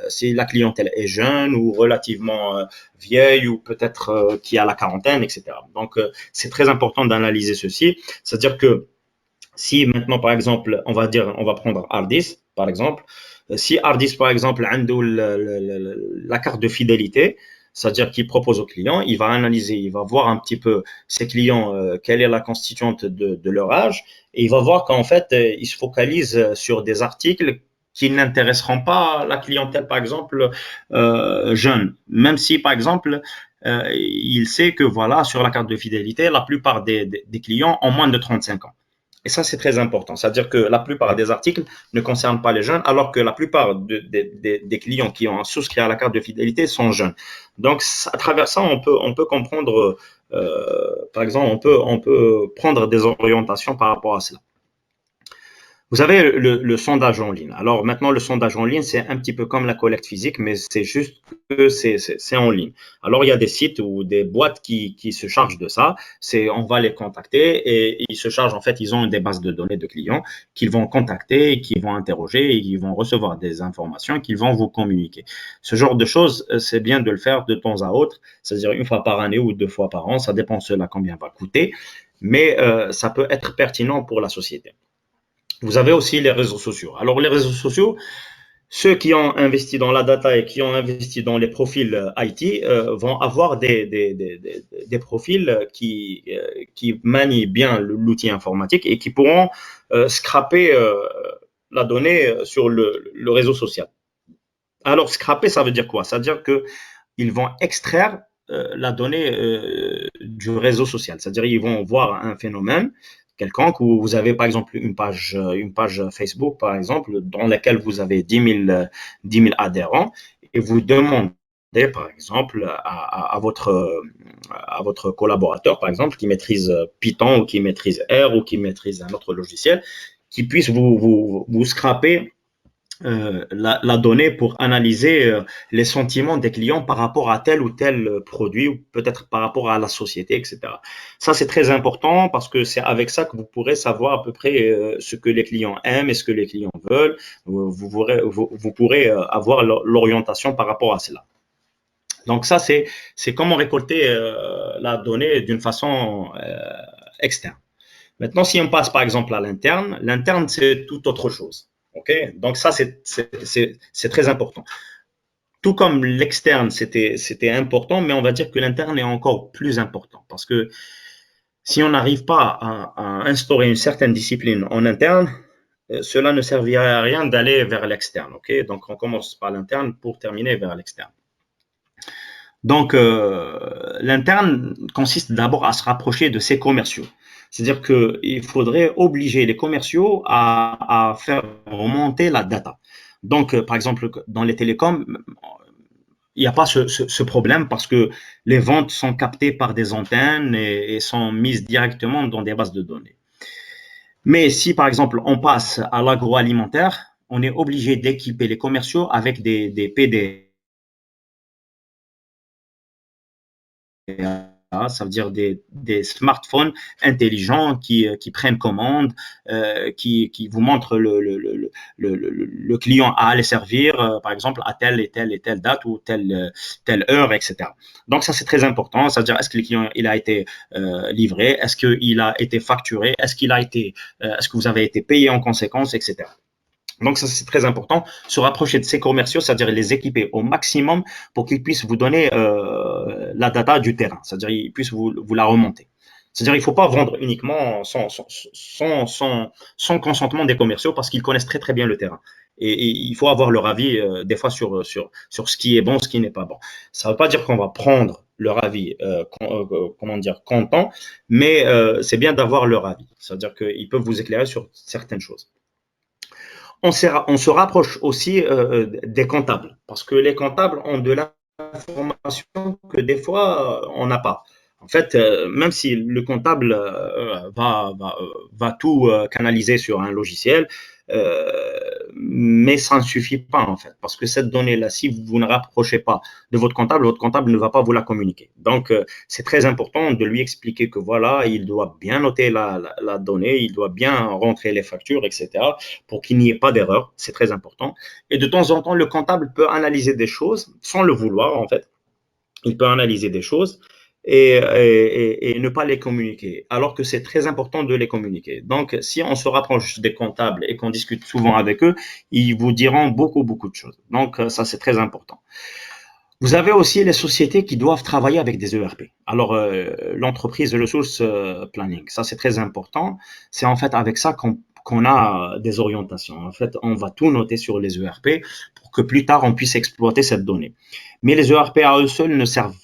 si la clientèle est jeune ou relativement vieille ou peut-être qui a la quarantaine, etc. Donc, c'est très important d'analyser ceci. C'est-à-dire que si maintenant, par exemple, on va prendre Ardis, par exemple, si Ardis, par exemple, a la carte de fidélité, c'est-à-dire qu'il propose aux clients, il va analyser, il va voir un petit peu ses clients, quelle est la constituante de leur âge, et il va voir qu'en fait, il se focalise sur des articles qui n'intéresseront pas la clientèle, par exemple, jeune. Même si, par exemple, il sait que voilà, sur la carte de fidélité, la plupart des clients ont moins de 35 ans. Et ça, c'est très important. C'est-à-dire que la plupart des articles ne concernent pas les jeunes, alors que la plupart des clients qui ont souscrit à la carte de fidélité sont jeunes. Donc, à travers ça, on peut comprendre, par exemple, on peut prendre des orientations par rapport à cela. Vous avez le sondage en ligne. Alors maintenant, le sondage en ligne, c'est un petit peu comme la collecte physique, mais c'est juste que c'est en ligne. Alors il y a des sites ou des boîtes qui se chargent de ça. On va les contacter et ils se chargent, en fait, ils ont des bases de données de clients qu'ils vont contacter, qu'ils vont interroger et qu'ils vont recevoir des informations qu'ils vont vous communiquer. Ce genre de choses, c'est bien de le faire de temps à autre, c'est-à-dire une fois par année ou deux fois par an. Ça dépend cela combien va coûter, mais ça peut être pertinent pour la société. Vous avez aussi les réseaux sociaux. Alors, les réseaux sociaux, ceux qui ont investi dans la data et qui ont investi dans les profils IT vont avoir des profils qui manient bien l'outil informatique et qui pourront scraper la donnée sur le réseau social. Alors, scraper, ça veut dire quoi? Ça veut dire qu'ils vont extraire la donnée du réseau social. C'est-à-dire ils vont voir un phénomène quelconque où vous avez par exemple une page Facebook, par exemple, dans laquelle vous avez 10 000 adhérents et vous demandez par exemple à votre collaborateur, par exemple, qui maîtrise Python ou qui maîtrise R ou qui maîtrise un autre logiciel, qui puisse vous scraper la donnée pour analyser les sentiments des clients par rapport à tel ou tel produit ou peut-être par rapport à la société, etc. Ça, c'est très important parce que c'est avec ça que vous pourrez savoir à peu près ce que les clients aiment et ce que les clients veulent. Vous pourrez avoir l'orientation par rapport à cela. Donc ça, c'est comment récolter la donnée d'une façon externe. Maintenant, si on passe par exemple à l'interne, c'est tout autre chose. OK? Donc ça, c'est très important. tout comme l'externe, c'était important, mais on va dire que l'interne est encore plus important parce que si on n'arrive pas à instaurer une certaine discipline en interne, cela ne servirait à rien d'aller vers l'externe. Okay, donc, on commence par l'interne pour terminer vers l'externe. Donc, l'interne consiste d'abord à se rapprocher de ses commerciaux. C'est-à-dire qu'il faudrait obliger les commerciaux à faire remonter la data. Donc, par exemple, dans les télécoms, il n'y a pas ce problème parce que les ventes sont captées par des antennes et sont mises directement dans des bases de données. Mais si, par exemple, on passe à l'agroalimentaire, on est obligé d'équiper les commerciaux avec des PD. Ça veut dire des smartphones intelligents qui prennent commande, qui vous montrent le client à aller servir, par exemple, à telle et telle date ou telle heure, etc. Donc, ça, c'est très important. Ça veut dire, est-ce que le client il a été livré? Est-ce qu'il a été facturé? Est-ce que vous avez été payé en conséquence, etc. Donc, ça, c'est très important. Se rapprocher de ces commerciaux, c'est-à-dire les équiper au maximum pour qu'ils puissent vous donner la data du terrain, c'est-à-dire qu'ils puissent vous la remonter. C'est-à-dire qu'il ne faut pas vendre uniquement sans consentement des commerciaux parce qu'ils connaissent très, très bien le terrain. Et il faut avoir leur avis des fois sur ce qui est bon, ce qui n'est pas bon. Ça ne veut pas dire qu'on va prendre leur avis, content, mais c'est bien d'avoir leur avis. C'est-à-dire qu'ils peuvent vous éclairer sur certaines choses. On se rapproche aussi des comptables parce que les comptables ont de l'information que des fois on n'a pas. En fait, même si le comptable va tout canaliser sur un logiciel, mais ça ne suffit pas en fait, parce que cette donnée-là, si vous ne rapprochez pas de votre comptable ne va pas vous la communiquer. Donc, c'est très important de lui expliquer que voilà, il doit bien noter la donnée, il doit bien rentrer les factures, etc., pour qu'il n'y ait pas d'erreur. C'est très important. Et de temps en temps, le comptable peut analyser des choses sans le vouloir en fait. Il peut analyser des choses et ne pas les communiquer, alors que c'est très important de les communiquer. Donc, si on se rapproche des comptables et qu'on discute souvent avec eux, ils vous diront beaucoup, beaucoup de choses. Donc, ça, c'est très important. Vous avez aussi les sociétés qui doivent travailler avec des ERP. Alors, l'entreprise Resource Planning, ça, c'est très important. C'est en fait avec ça qu'on a des orientations. En fait, on va tout noter sur les ERP pour que plus tard, on puisse exploiter cette donnée. Mais les ERP à eux seuls ne servent,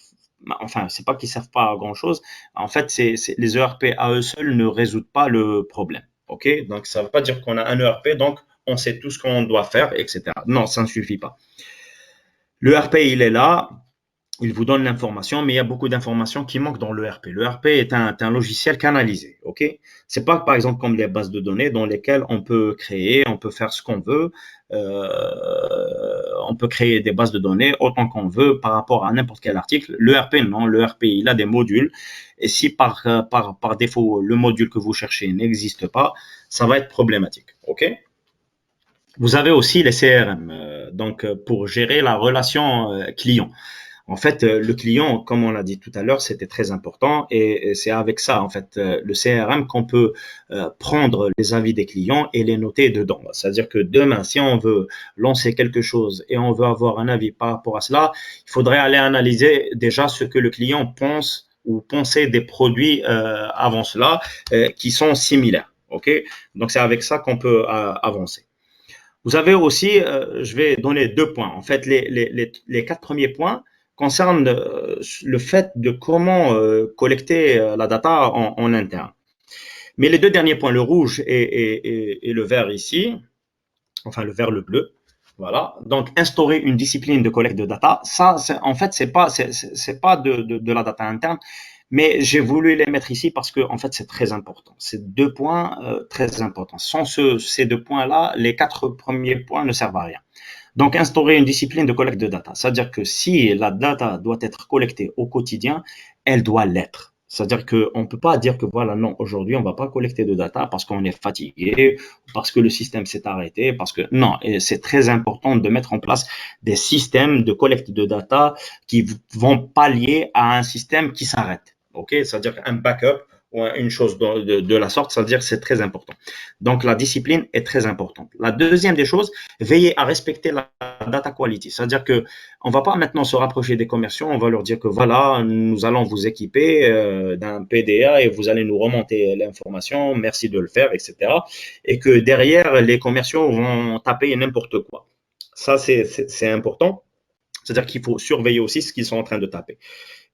enfin, c'est pas qu'ils servent pas à grand chose. En fait, les ERP à eux seuls ne résoudent pas le problème. OK? Donc, ça ne veut pas dire qu'on a un ERP, donc on sait tout ce qu'on doit faire, etc. Non, ça ne suffit pas. L'ERP, il est là, il vous donne l'information, mais il y a beaucoup d'informations qui manquent dans l'ERP. L'ERP est un logiciel canalisé, ok? C'est pas, par exemple, comme les bases de données dans lesquelles on peut créer, on peut faire ce qu'on veut, on peut créer des bases de données autant qu'on veut par rapport à n'importe quel article. L'ERP, non, l'ERP, il a des modules, et si par défaut, le module que vous cherchez n'existe pas, ça va être problématique, ok? Vous avez aussi les CRM, donc pour gérer la relation client. En fait, le client, comme on l'a dit tout à l'heure, c'était très important et c'est avec ça, en fait, le CRM qu'on peut prendre les avis des clients et les noter dedans. C'est-à-dire que demain, si on veut lancer quelque chose et on veut avoir un avis par rapport à cela, il faudrait aller analyser déjà ce que le client pense ou pensait des produits avant cela qui sont similaires. Ok? Donc, c'est avec ça qu'on peut avancer. Vous avez aussi, je vais donner 2 points. En fait, les 4 premiers points concernent le fait de comment collecter la data en interne. Mais les 2 derniers points, le rouge et le vert ici, enfin le vert, le bleu, voilà. Donc, instaurer une discipline de collecte de data, ça, en fait, c'est pas de la data interne, mais j'ai voulu les mettre ici parce que, en fait, c'est très important. C'est 2 points très importants. Sans ces 2 points-là, les 4 premiers points ne servent à rien. Donc, instaurer une discipline de collecte de data. C'est-à-dire que si la data doit être collectée au quotidien, elle doit l'être. C'est-à-dire qu'on ne peut pas dire que voilà, non, aujourd'hui, on ne va pas collecter de data parce qu'on est fatigué, parce que le système s'est arrêté, parce que non, et c'est très important de mettre en place des systèmes de collecte de data qui vont pallier à un système qui s'arrête. OK? C'est-à-dire un backup ou une chose de la sorte, c'est-à-dire que c'est très important. Donc, la discipline est très importante. La deuxième des choses, veiller à respecter la data quality. C'est-à-dire que on va pas maintenant se rapprocher des commerciaux, on va leur dire que voilà, nous allons vous équiper d'un PDA et vous allez nous remonter l'information, merci de le faire, etc. Et que derrière, les commerciaux vont taper n'importe quoi. Ça, c'est important. C'est-à-dire qu'il faut surveiller aussi ce qu'ils sont en train de taper.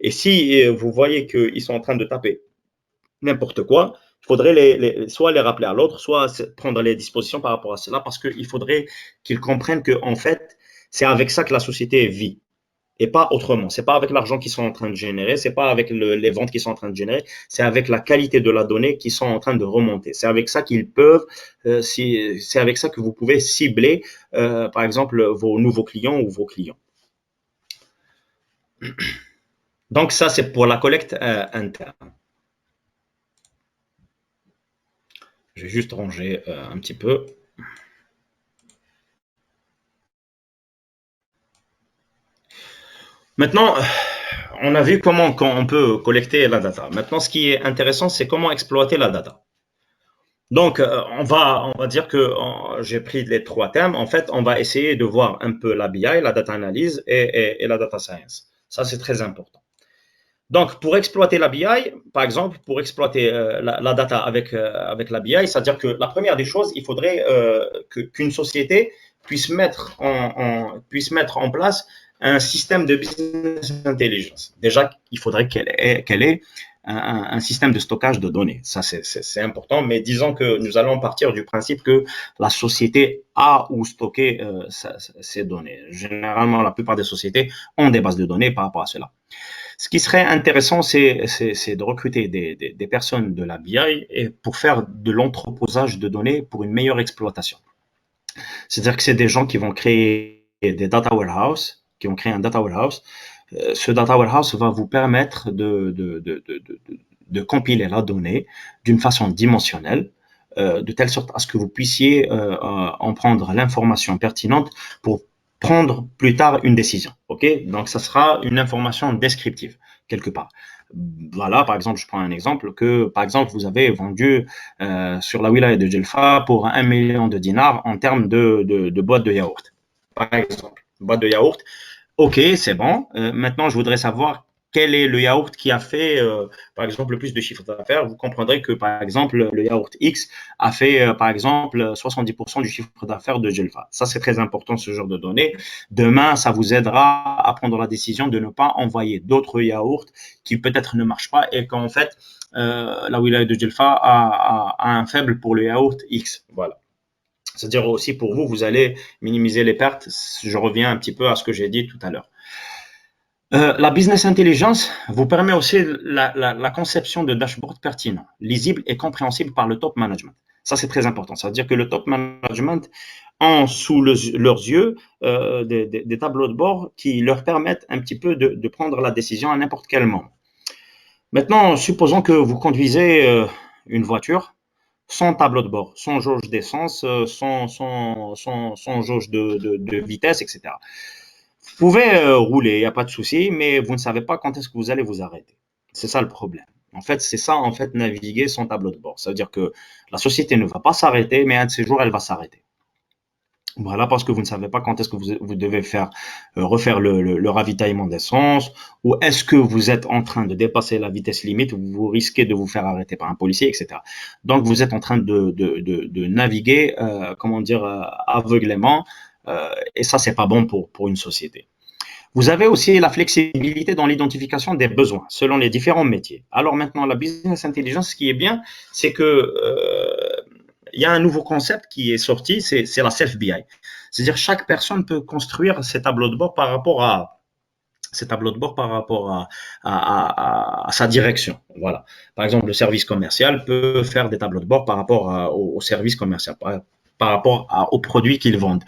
Et si vous voyez qu'ils sont en train de taper n'importe quoi, il faudrait soit les rappeler à l'autre, soit prendre les dispositions par rapport à cela, parce qu'il faudrait qu'ils comprennent que, en fait, c'est avec ça que la société vit et pas autrement. C'est pas avec l'argent qu'ils sont en train de générer, c'est pas avec les ventes qu'ils sont en train de générer, c'est avec la qualité de la donnée qu'ils sont en train de remonter. C'est avec ça qu'ils peuvent, c'est avec ça que vous pouvez cibler, par exemple, vos nouveaux clients ou vos clients. Donc ça, c'est pour la collecte interne. Je vais juste ranger un petit peu. Maintenant, on a vu comment on peut collecter la data. Maintenant, ce qui est intéressant, c'est comment exploiter la data. Donc, on va dire que j'ai pris les 3 thèmes. En fait, on va essayer de voir un peu la BI, la data analyse et la data science. Ça, c'est très important. Donc, pour exploiter la BI, par exemple, pour exploiter la data avec la BI, c'est-à-dire que la première des choses, il faudrait qu'une société puisse mettre en place un système de business intelligence. Déjà, il faudrait qu'elle ait un système de stockage de données. Ça, c'est important, mais disons que nous allons partir du principe que la société a où stocker ces données. Généralement, la plupart des sociétés ont des bases de données par rapport à cela. Ce qui serait intéressant, c'est de recruter des personnes de la BI et pour faire de l'entreposage de données pour une meilleure exploitation. C'est-à-dire que c'est des gens qui vont créer des data warehouse, qui vont créer un data warehouse. Ce data warehouse va vous permettre de compiler la donnée d'une façon dimensionnelle, de telle sorte à ce que vous puissiez en prendre l'information pertinente pour prendre plus tard une décision. Ok, donc ça sera une information descriptive quelque part. Voilà, par exemple, je prends un exemple que, par exemple, vous avez vendu sur la wilaya de Djelfa pour 1 million de dinars en termes de boîtes de yaourt. Par exemple, boîte de yaourt. Ok, c'est bon. Maintenant, je voudrais savoir quel est le yaourt qui a fait, par exemple, le plus de chiffre d'affaires. Vous comprendrez que, par exemple, le yaourt X a fait, par exemple, 70% du chiffre d'affaires de Djelfa. Ça, c'est très important, ce genre de données. Demain, ça vous aidera à prendre la décision de ne pas envoyer d'autres yaourts qui peut-être ne marchent pas et qu'en fait, la wilaya de Djelfa a un faible pour le yaourt X. Voilà. C'est-à-dire aussi pour vous, vous allez minimiser les pertes. Je reviens un petit peu à ce que j'ai dit tout à l'heure. La business intelligence vous permet aussi la conception de dashboards pertinents, lisibles et compréhensibles par le top management. Ça, c'est très important. Ça veut dire que le top management a sous leurs yeux des tableaux de bord qui leur permettent un petit peu de prendre la décision à n'importe quel moment. Maintenant, supposons que vous conduisez une voiture sans tableau de bord, sans jauge d'essence, sans jauge de vitesse, etc. Vous pouvez rouler, il n'y a pas de souci, mais vous ne savez pas quand est-ce que vous allez vous arrêter. C'est ça le problème. En fait, c'est ça, en fait, naviguer sans tableau de bord. Ça veut dire que la société ne va pas s'arrêter, mais un de ces jours, elle va s'arrêter. Voilà, parce que vous ne savez pas quand est-ce que vous devez refaire le ravitaillement d'essence, ou est-ce que vous êtes en train de dépasser la vitesse limite, vous risquez de vous faire arrêter par un policier, etc. Donc, vous êtes en train de naviguer, comment dire, aveuglément, et ça, c'est pas bon pour une société. Vous avez aussi la flexibilité dans l'identification des besoins selon les différents métiers. Alors maintenant, la business intelligence, ce qui est bien, c'est que il y a un nouveau concept qui est sorti, c'est la self-BI. C'est-à-dire chaque personne peut construire ses tableaux de bord par rapport à sa direction. Voilà. Par exemple, le service commercial peut faire des tableaux de bord par rapport au service commercial, par rapport aux produits qu'ils vendent.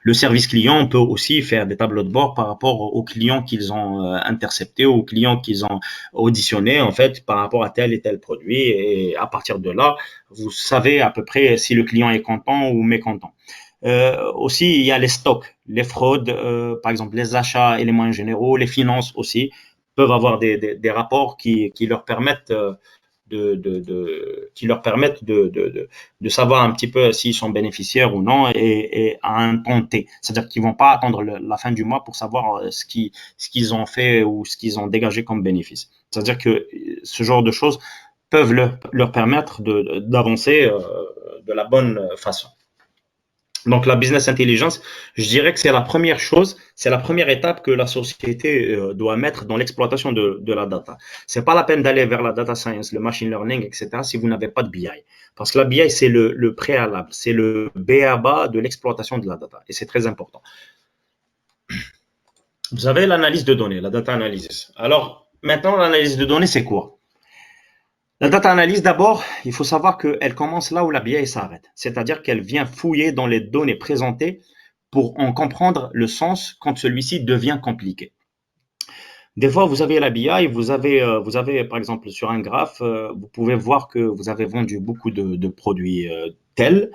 Le service client peut aussi faire des tableaux de bord par rapport aux clients qu'ils ont interceptés, aux clients qu'ils ont auditionnés, en fait, par rapport à tel et tel produit. Et à partir de là, vous savez à peu près si le client est content ou mécontent. Aussi, il y a les stocks, les fraudes, par exemple les achats et les moyens généraux, les finances aussi peuvent avoir des rapports qui leur permettent qui leur permettent de savoir un petit peu s'ils sont bénéficiaires ou non et à un temps T. C'est-à-dire qu'ils vont pas attendre la fin du mois pour savoir ce qu'ils ont fait ou ce qu'ils ont dégagé comme bénéfice. C'est-à-dire que ce genre de choses peuvent leur permettre d'avancer de la bonne façon. Donc la business intelligence, je dirais que c'est la première chose, c'est la première étape que la société doit mettre dans l'exploitation de la data. C'est pas la peine d'aller vers la data science, le machine learning, etc. si vous n'avez pas de BI. Parce que la BI, c'est le préalable, c'est le b.a.-ba de l'exploitation de la data. Et c'est très important. Vous avez l'analyse de données, la data analysis. Alors, maintenant, l'analyse de données, c'est quoi? La data analyse, d'abord, il faut savoir qu'elle commence là où la BI s'arrête. C'est-à-dire qu'elle vient fouiller dans les données présentées pour en comprendre le sens quand celui-ci devient compliqué. Des fois, vous avez la BI, vous avez par exemple sur un graphe, vous pouvez voir que vous avez vendu beaucoup de produits tels,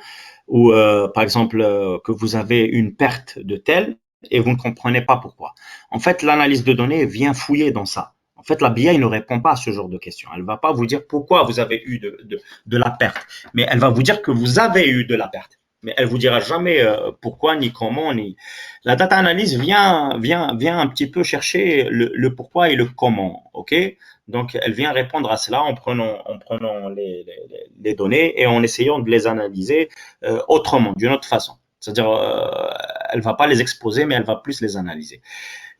ou par exemple que vous avez une perte de tels et vous ne comprenez pas pourquoi. En fait, l'analyse de données vient fouiller dans ça. En fait, la BI ne répond pas à ce genre de questions. Elle ne va pas vous dire pourquoi vous avez eu de la perte, mais elle va vous dire que vous avez eu de la perte. Mais elle vous dira jamais pourquoi, ni comment, ni. La data analyse vient un petit peu chercher le pourquoi et le comment, ok? Donc, elle vient répondre à cela en prenant les données et en essayant de les analyser autrement, d'une autre façon. C'est-à-dire, elle va pas les exposer, mais elle va plus les analyser.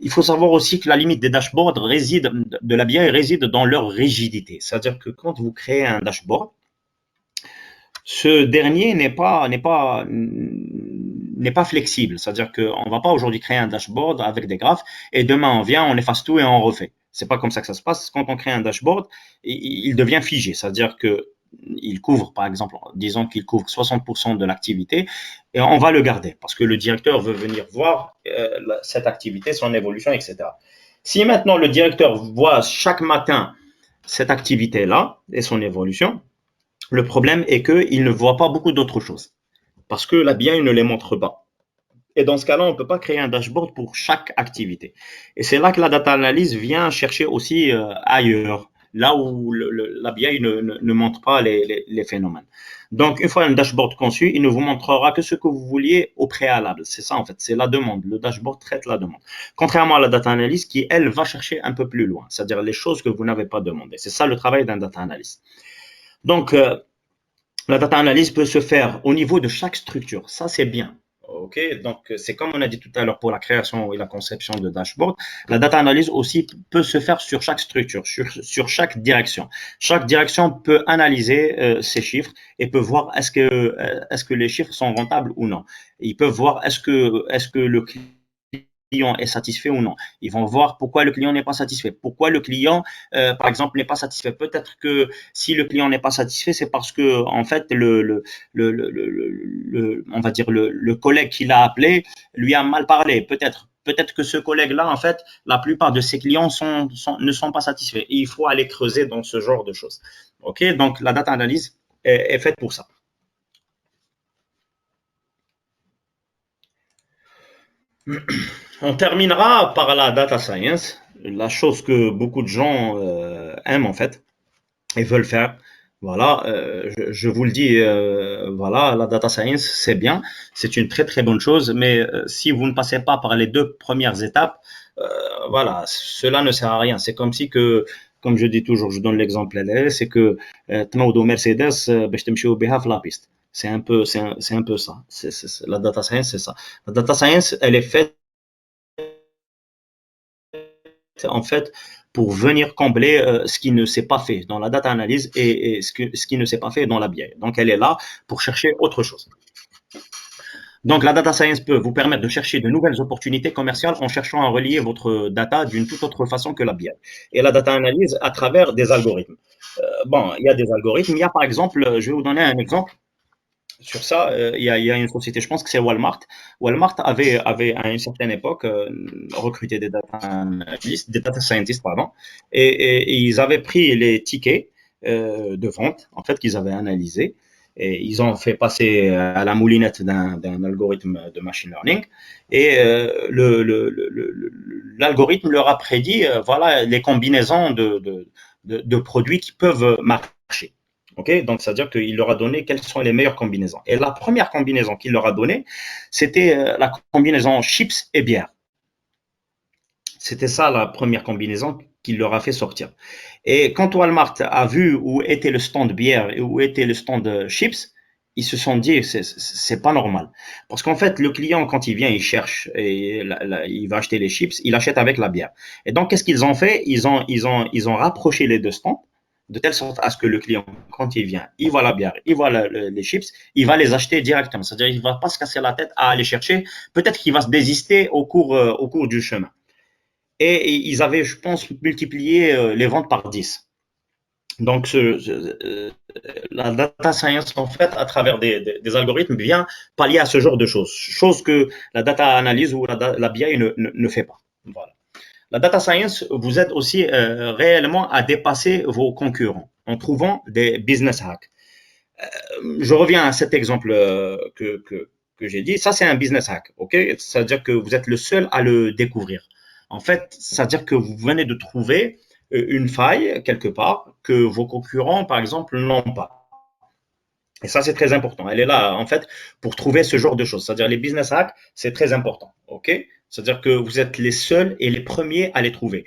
Il faut savoir aussi que la limite des dashboards de la BI réside dans leur rigidité. C'est-à-dire que quand vous créez un dashboard, ce dernier n'est pas flexible. C'est-à-dire qu'on ne va pas aujourd'hui créer un dashboard avec des graphes et demain on vient, on efface tout et on refait. C'est pas comme ça que ça se passe. Quand on crée un dashboard, il devient figé. C'est-à-dire que il couvre, par exemple, disons qu'il couvre 60% de l'activité et on va le garder parce que le directeur veut venir voir cette activité, son évolution, etc. Si maintenant le directeur voit chaque matin cette activité-là et son évolution, le problème est qu'il ne voit pas beaucoup d'autres choses parce que la BI ne les montre pas. Et dans ce cas-là, on ne peut pas créer un dashboard pour chaque activité. Et c'est là que la data analyse vient chercher aussi ailleurs, là où la BI ne montre pas les phénomènes. Donc, une fois un dashboard conçu, il ne vous montrera que ce que vous vouliez au préalable. C'est ça, en fait, c'est la demande. Le dashboard traite la demande. Contrairement à la data analyse qui, elle, va chercher un peu plus loin, c'est-à-dire les choses que vous n'avez pas demandées. C'est ça le travail d'un data analyst. Donc, la data analyse peut se faire au niveau de chaque structure. Ça, c'est bien. OK, donc c'est comme on a dit tout à l'heure pour la création et la conception de dashboard. La data analyse aussi peut se faire sur chaque structure, sur chaque direction. Chaque direction peut analyser ces chiffres et peut voir est-ce que les chiffres sont rentables ou non. Ils peuvent voir est-ce que le client est satisfait ou non. Ils vont voir pourquoi le client n'est pas satisfait. Pourquoi le client, par exemple, n'est pas satisfait. Peut-être que si le client n'est pas satisfait, c'est parce que en fait on va dire le collègue qui l'a appelé lui a mal parlé. Peut-être que ce collègue-là, en fait, la plupart de ses clients ne sont pas satisfaits. Et il faut aller creuser dans ce genre de choses. Ok, donc la data analyse est faite pour ça. On terminera par la data science, la chose que beaucoup de gens aiment en fait et veulent faire. Voilà, je vous le dis, voilà, la data science, c'est bien, c'est une très très bonne chose, mais si vous ne passez pas par les deux premières étapes, voilà, cela ne sert à rien. C'est comme si que, comme je dis toujours, je donne l'exemple, c'est que تنوضوا Mercedes باش تمشيو بها في la piste. C'est un peu ça. La data science, c'est ça. La data science, elle est faite en fait pour venir combler ce qui ne s'est pas fait dans la data analyse et ce qui ne s'est pas fait dans la BI. Donc, elle est là pour chercher autre chose. Donc, la data science peut vous permettre de chercher de nouvelles opportunités commerciales en cherchant à relier votre data d'une toute autre façon que la BI. Et la data analyse à travers des algorithmes. Bon, il y a des algorithmes. Il y a par exemple, je vais vous donner un exemple. Sur ça, il y a une société, je pense que c'est Walmart. Walmart avait à une certaine époque recruté des data analysts, des data scientists, pardon, et ils avaient pris les tickets de vente, en fait, qu'ils avaient analysés, et ils ont fait passer à la moulinette d'un algorithme de machine learning, et l'algorithme leur a prédit, voilà, les combinaisons de produits qui peuvent marcher marché. Ok, donc c'est-à-dire qu'il leur a donné quelles sont les meilleures combinaisons. Et la première combinaison qu'il leur a donnée, c'était la combinaison chips et bière. C'était ça la première combinaison qu'il leur a fait sortir. Et quand Walmart a vu où était le stand bière et où était le stand chips, ils se sont dit c'est pas normal. Parce qu'en fait, le client, quand il vient, il cherche et il va acheter les chips, il achète avec la bière. Et donc, qu'est-ce qu'ils ont fait? Ils ont rapproché les deux stands de telle sorte à ce que le client, quand il vient, il voit la bière, il voit les chips, il va les acheter directement. C'est-à-dire, il ne va pas se casser la tête à aller chercher. Peut-être qu'il va se désister au cours du chemin. Et ils avaient, je pense, multiplié les ventes par 10. Donc, la data science, en fait, à travers des algorithmes, vient pallier à ce genre de choses. Chose que la data analyse ou la BI ne fait pas. Voilà. La data science vous aide aussi réellement à dépasser vos concurrents en trouvant des business hacks. Je reviens à cet exemple que j'ai dit. Ça, c'est un business hack. OK? C'est-à-dire que vous êtes le seul à le découvrir. En fait, c'est-à-dire que vous venez de trouver une faille quelque part que vos concurrents, par exemple, n'ont pas. Et ça, c'est très important. Elle est là, en fait, pour trouver ce genre de choses. C'est-à-dire les business hacks, c'est très important. OK? C'est-à-dire que vous êtes les seuls et les premiers à les trouver.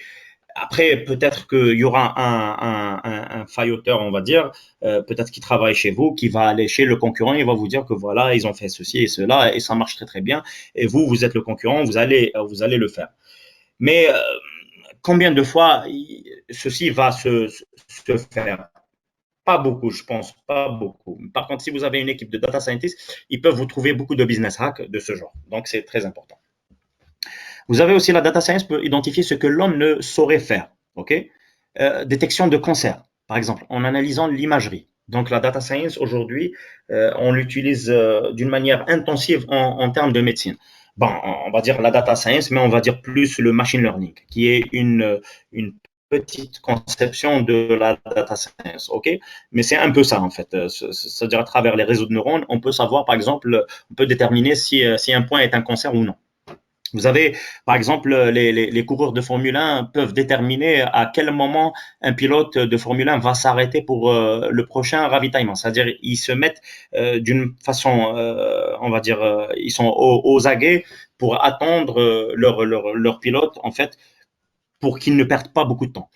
Après, peut-être qu'il y aura un failloteur, on va dire, peut-être qui travaille chez vous, qui va aller chez le concurrent et va vous dire que voilà, ils ont fait ceci et cela et ça marche très très bien. Et vous, vous êtes le concurrent, vous allez le faire. Mais combien de fois ceci va se faire? Pas beaucoup, je pense, pas beaucoup. Par contre, si vous avez une équipe de data scientists, ils peuvent vous trouver beaucoup de business hacks de ce genre. Donc, c'est très important. Vous avez aussi la data science peut identifier ce que l'homme ne saurait faire. OK? Détection de cancer, par exemple, en analysant l'imagerie. Donc, la data science, aujourd'hui, on l'utilise d'une manière intensive en termes de médecine. Bon, on va dire la data science, mais on va dire plus le machine learning, qui est une petite conception de la data science, ok? Mais c'est un peu ça en fait. C'est-à-dire à travers les réseaux de neurones, on peut savoir, par exemple, on peut déterminer si un point est un cancer ou non. Vous avez, par exemple, les coureurs de Formule 1 peuvent déterminer à quel moment un pilote de Formule 1 va s'arrêter pour le prochain ravitaillement. C'est-à-dire, ils se mettent d'une façon, on va dire, ils sont aux aguets pour attendre leur pilote, en fait, pour qu'ils ne perdent pas beaucoup de temps.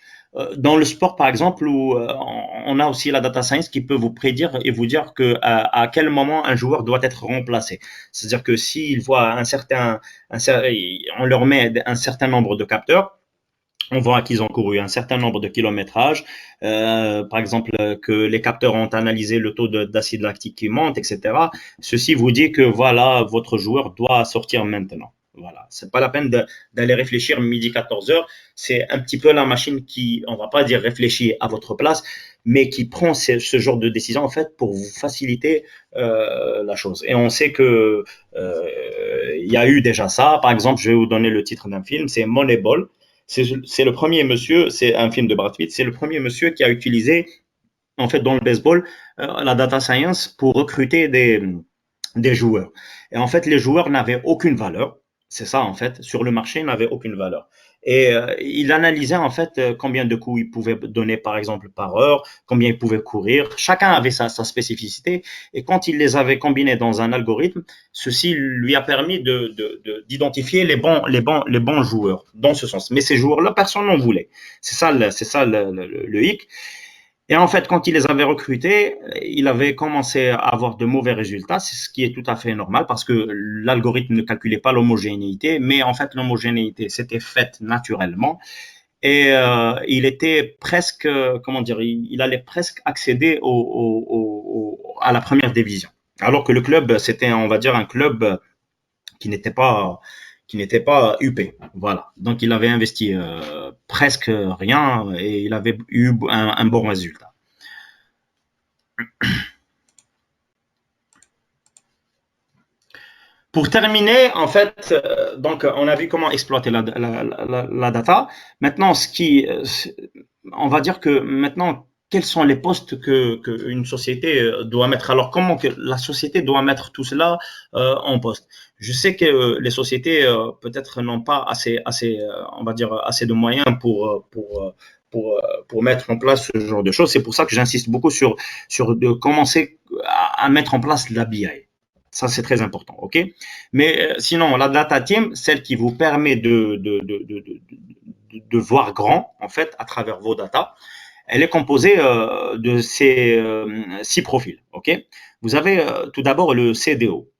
Dans le sport, par exemple, où on a aussi la data science qui peut vous prédire et vous dire à quel moment un joueur doit être remplacé. C'est-à-dire que s'il voit on leur met un certain nombre de capteurs, on voit qu'ils ont couru un certain nombre de kilométrages, par exemple que les capteurs ont analysé le taux d'acide lactique qui monte, etc. Ceci vous dit que voilà, votre joueur doit sortir maintenant. Voilà, c'est pas la peine d'aller réfléchir midi 14 heures. C'est un petit peu la machine qui, on va pas dire réfléchit à votre place, mais qui prend ce genre de décision en fait pour vous faciliter la chose. Et on sait que il y a eu déjà ça. Par exemple, je vais vous donner le titre d'un film, c'est Moneyball. C'est le premier monsieur, c'est un film de Brad Pitt, c'est le premier monsieur qui a utilisé, en fait, dans le baseball, la data science pour recruter des joueurs. Et en fait, les joueurs n'avaient aucune valeur. C'est ça, en fait, sur le marché, ils n'avaient aucune valeur. Et il analysait, en fait, combien de coups il pouvait donner, par exemple, par heure, combien il pouvait courir. Chacun avait sa spécificité. Et quand il les avait combinés dans un algorithme, ceci lui a permis d'identifier les bons joueurs dans ce sens. Mais ces joueurs-là, personne n'en voulait. C'est ça le hic. Et en fait, quand il les avait recrutés, il avait commencé à avoir de mauvais résultats, c'est ce qui est tout à fait normal parce que l'algorithme ne calculait pas l'homogénéité, mais en fait, l'homogénéité s'était faite naturellement et il était presque, comment dire, il allait presque accéder à la première division. Alors que le club, c'était, on va dire, un club qui n'était pas UP. Voilà. Donc il avait investi presque rien et il avait eu un bon résultat. Pour terminer, en fait, donc on a vu comment exploiter la data. Maintenant, on va dire que maintenant, quels sont les postes que une société doit mettre. Alors, comment que la société doit mettre tout cela en poste. Je sais que les sociétés peut-être n'ont pas assez, on va dire, assez de moyens pour mettre en place ce genre de choses. C'est pour ça que j'insiste beaucoup sur de commencer à mettre en place la BI. Ça, c'est très important, ok? Mais sinon, la data team, celle qui vous permet de voir grand, en fait, à travers vos data, elle est composée de ces 6 profils, ok? Vous avez tout d'abord le CDO.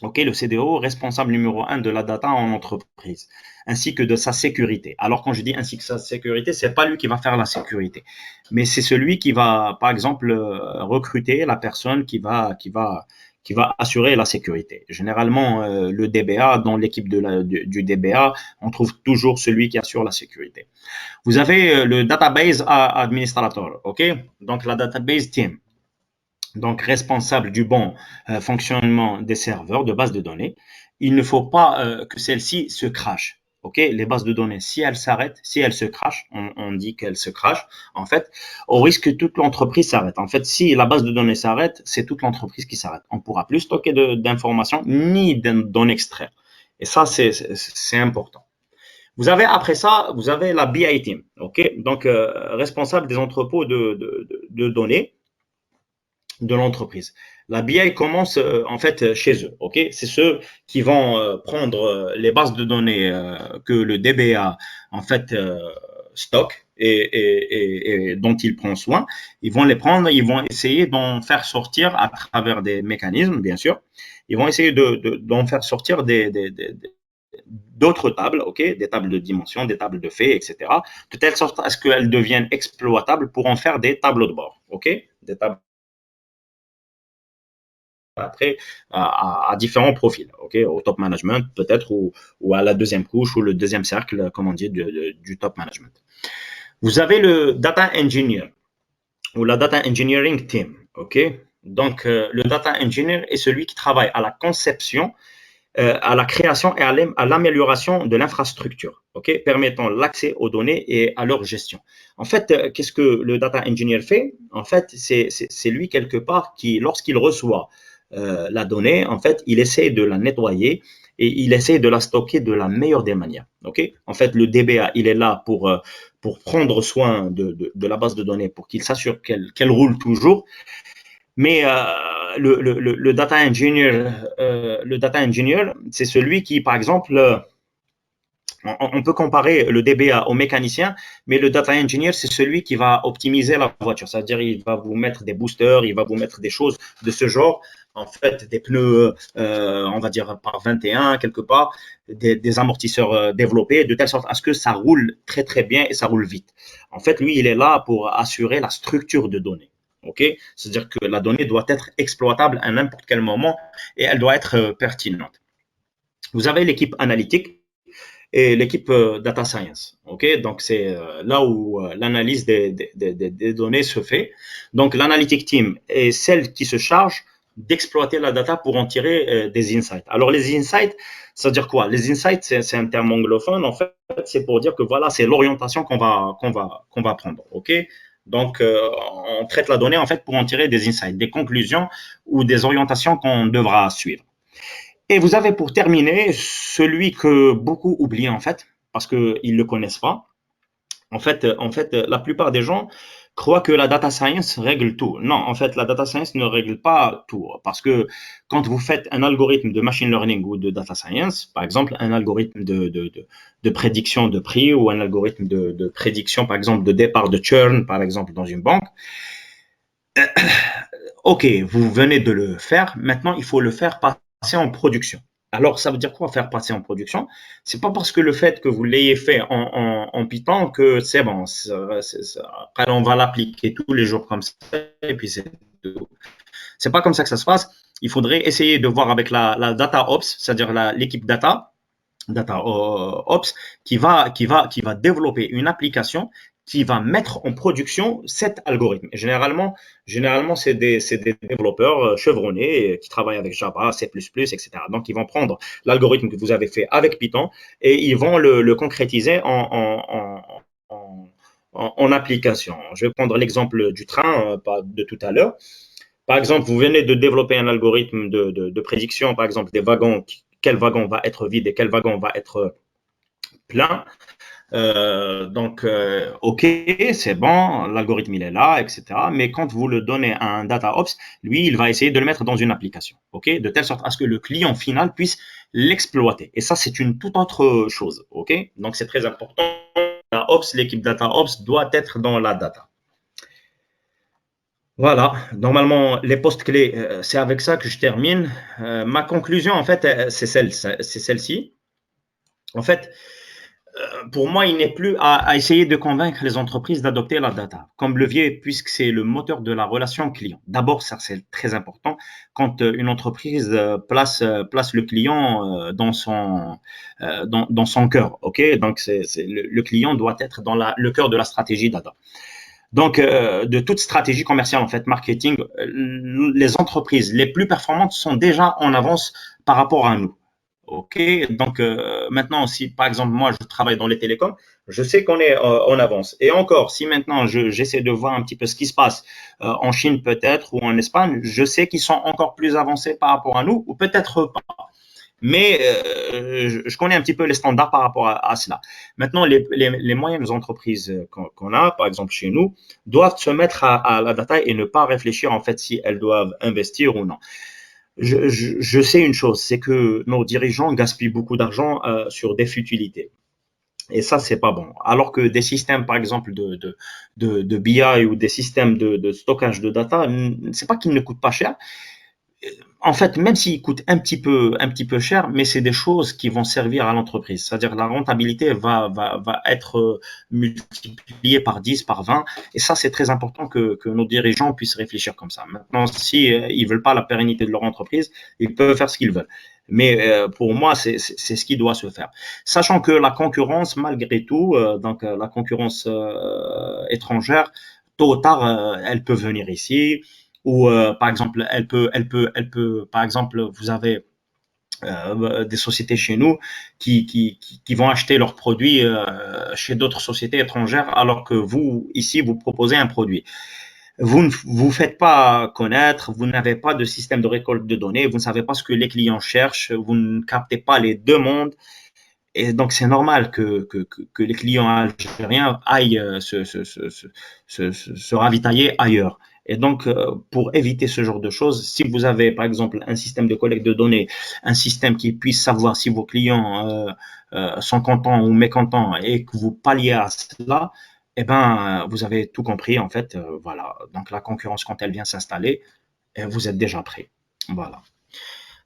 Ok, le CDO, responsable numéro 1 de la data en entreprise, ainsi que de sa sécurité. Alors, quand je dis ainsi que sa sécurité, c'est pas lui qui va faire la sécurité, mais c'est celui qui va, par exemple, recruter la personne qui va assurer la sécurité. Généralement, le DBA, dans l'équipe du DBA, on trouve toujours celui qui assure la sécurité. Vous avez le database administrator, ok? Donc, la database team, donc responsable du bon fonctionnement des serveurs de base de données. Il ne faut pas que celle-ci se crache. Ok, les bases de données, si elles s'arrêtent, si elles se crachent, on dit qu'elles se crachent, en fait, au risque que toute l'entreprise s'arrête. En fait, si la base de données s'arrête, c'est toute l'entreprise qui s'arrête. On ne pourra plus stocker d'informations ni d'en extraire. Et ça, c'est important. Vous avez après ça, vous avez la BI team, ok, donc responsable des entrepôts de données de l'entreprise. La BI commence en fait chez eux, ok? C'est ceux qui vont prendre les bases de données que le DBA en fait stocke et dont il prend soin. Ils vont les prendre, ils vont essayer d'en faire sortir à travers des mécanismes, bien sûr. Ils vont essayer d'en faire sortir d'autres tables, ok, des tables de dimension, des tables de faits, etc., de telle sorte à ce qu'elles deviennent exploitables pour en faire des tableaux de bord, ok, des tables après à différents profils, ok, au top management peut-être ou à la deuxième couche ou le deuxième cercle, comme on dit, du top management. Vous avez le data engineer ou la data engineering team, ok. Donc le data engineer est celui qui travaille à la conception, à la création et à l'amélioration de l'infrastructure, ok, permettant l'accès aux données et à leur gestion. En fait, qu'est-ce que le data engineer fait? En fait, c'est lui quelque part qui, lorsqu'il reçoit la donnée, en fait, il essaie de la nettoyer et il essaie de la stocker de la meilleure des manières. Okay, en fait, le DBA, il est là pour prendre soin de la base de données, pour qu'il s'assure qu'elle roule toujours. Mais le data engineer, c'est celui qui, par exemple, on peut comparer le DBA au mécanicien, mais le data engineer, c'est celui qui va optimiser la voiture. C'est-à-dire, il va vous mettre des boosters, il va vous mettre des choses de ce genre. En fait, des pneus, on va dire par 21 quelque part, des amortisseurs développés de telle sorte à ce que ça roule très très bien et ça roule vite. En fait, lui, il est là pour assurer la structure de données. Okay, c'est-à-dire que la donnée doit être exploitable à n'importe quel moment et elle doit être pertinente. Vous avez l'équipe analytique et l'équipe data science. Ok, donc c'est là où l'analyse des données se fait. Donc l'analytic team est celle qui se charge d'exploiter la data pour en tirer des insights. Alors les insights, ça veut dire quoi? Les insights, c'est un terme anglophone. En fait, c'est pour dire que voilà, c'est l'orientation qu'on va prendre. Ok. Donc, on traite la donnée en fait pour en tirer des insights, des conclusions ou des orientations qu'on devra suivre. Et vous avez pour terminer celui que beaucoup oublient en fait, parce qu'ils ne le connaissent pas. En fait, la plupart des gens croient que la data science règle tout. Non, en fait, la data science ne règle pas tout. Parce que quand vous faites un algorithme de machine learning ou de data science, par exemple, un algorithme de prédiction de prix ou un algorithme de prédiction, par exemple, de départ de churn, par exemple, dans une banque, ok, vous venez de le faire. Maintenant, il faut le faire passer en production. Alors, ça veut dire quoi faire passer en production? C'est pas parce que le fait que vous l'ayez fait en Python que c'est bon. Après, on va l'appliquer tous les jours comme ça et puis c'est tout. C'est pas comme ça que ça se passe. Il faudrait essayer de voir avec la data ops, c'est-à-dire l'équipe data ops, qui va développer une application qui va mettre en production cet algorithme. Et généralement c'est des développeurs chevronnés qui travaillent avec Java, C++, etc. Donc, ils vont prendre l'algorithme que vous avez fait avec Python et ils vont le concrétiser en application. Je vais prendre l'exemple du train de tout à l'heure. Par exemple, vous venez de développer un algorithme de prédiction, par exemple, des wagons, quel wagon va être vide et quel wagon va être plein. OK, c'est bon, l'algorithme il est là, etc. Mais quand vous le donnez à un data ops, lui, il va essayer de le mettre dans une application, OK, de telle sorte à ce que le client final puisse l'exploiter. Et ça, c'est une toute autre chose, OK. Donc c'est très important. L'équipe data ops doit être dans la data. Voilà, normalement, les postes clés, c'est avec ça que je termine. Ma conclusion, en fait, c'est celle-ci. En fait, pour moi, il n'est plus à essayer de convaincre les entreprises d'adopter la data comme levier, puisque c'est le moteur de la relation client. D'abord, ça, c'est très important quand une entreprise place le client dans son cœur. OK? Donc, le client doit être dans le cœur de la stratégie data. Donc, de toute stratégie commerciale, en fait, marketing, les entreprises les plus performantes sont déjà en avance par rapport à nous. OK, donc maintenant, si par exemple, moi, je travaille dans les télécoms, je sais qu'on est en avance. Et encore, si maintenant, j'essaie de voir un petit peu ce qui se passe en Chine peut-être ou en Espagne, je sais qu'ils sont encore plus avancés par rapport à nous, ou peut-être pas. Mais je connais un petit peu les standards par rapport à cela. Maintenant, les moyennes entreprises qu'on a, par exemple chez nous, doivent se mettre à la data et ne pas réfléchir en fait si elles doivent investir ou non. Je sais une chose, c'est que nos dirigeants gaspillent beaucoup d'argent sur des futilités. Et ça, c'est pas bon. Alors que des systèmes, par exemple, de BI ou des systèmes de stockage de data, c'est pas qu'ils ne coûtent pas cher, en fait, même s'ils coûtent un petit peu cher, mais c'est des choses qui vont servir à l'entreprise. C'est-à-dire la rentabilité va être multipliée par 10, par 20. Et ça, c'est très important que nos dirigeants puissent réfléchir comme ça. Maintenant, si ils veulent pas la pérennité de leur entreprise, ils peuvent faire ce qu'ils veulent. Mais pour moi, c'est ce qui doit se faire. Sachant que la concurrence, malgré tout, la concurrence étrangère, tôt ou tard, elle peut venir ici ou par exemple, par exemple, vous avez des sociétés chez nous qui vont acheter leurs produits chez d'autres sociétés étrangères, alors que vous, ici, vous proposez un produit. Vous ne vous faites pas connaître, vous n'avez pas de système de récolte de données, vous ne savez pas ce que les clients cherchent, vous ne captez pas les demandes. Et donc, c'est normal que les clients algériens aillent se ravitailler ailleurs. Et donc, pour éviter ce genre de choses, si vous avez, par exemple, un système de collecte de données, un système qui puisse savoir si vos clients sont contents ou mécontents et que vous palliez à cela, eh ben, vous avez tout compris, en fait. Voilà. Donc, la concurrence, quand elle vient s'installer, vous êtes déjà prêt. Voilà.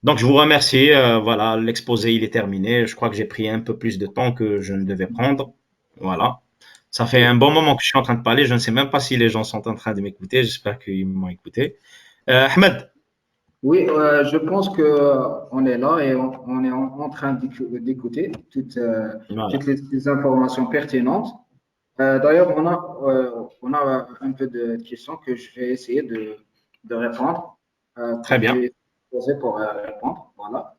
Donc, je vous remercie. Voilà, l'exposé, il est terminé. Je crois que j'ai pris un peu plus de temps que je ne devais prendre. Voilà. Ça fait un bon moment que je suis en train de parler. Je ne sais même pas si les gens sont en train de m'écouter. J'espère qu'ils m'ont écouté. Ahmed, Oui, je pense que on est là et on est en train d'écouter voilà. toutes les informations pertinentes. D'ailleurs, on a un peu de questions que je vais essayer de répondre, que Très je bien. vais poser pour répondre. Voilà.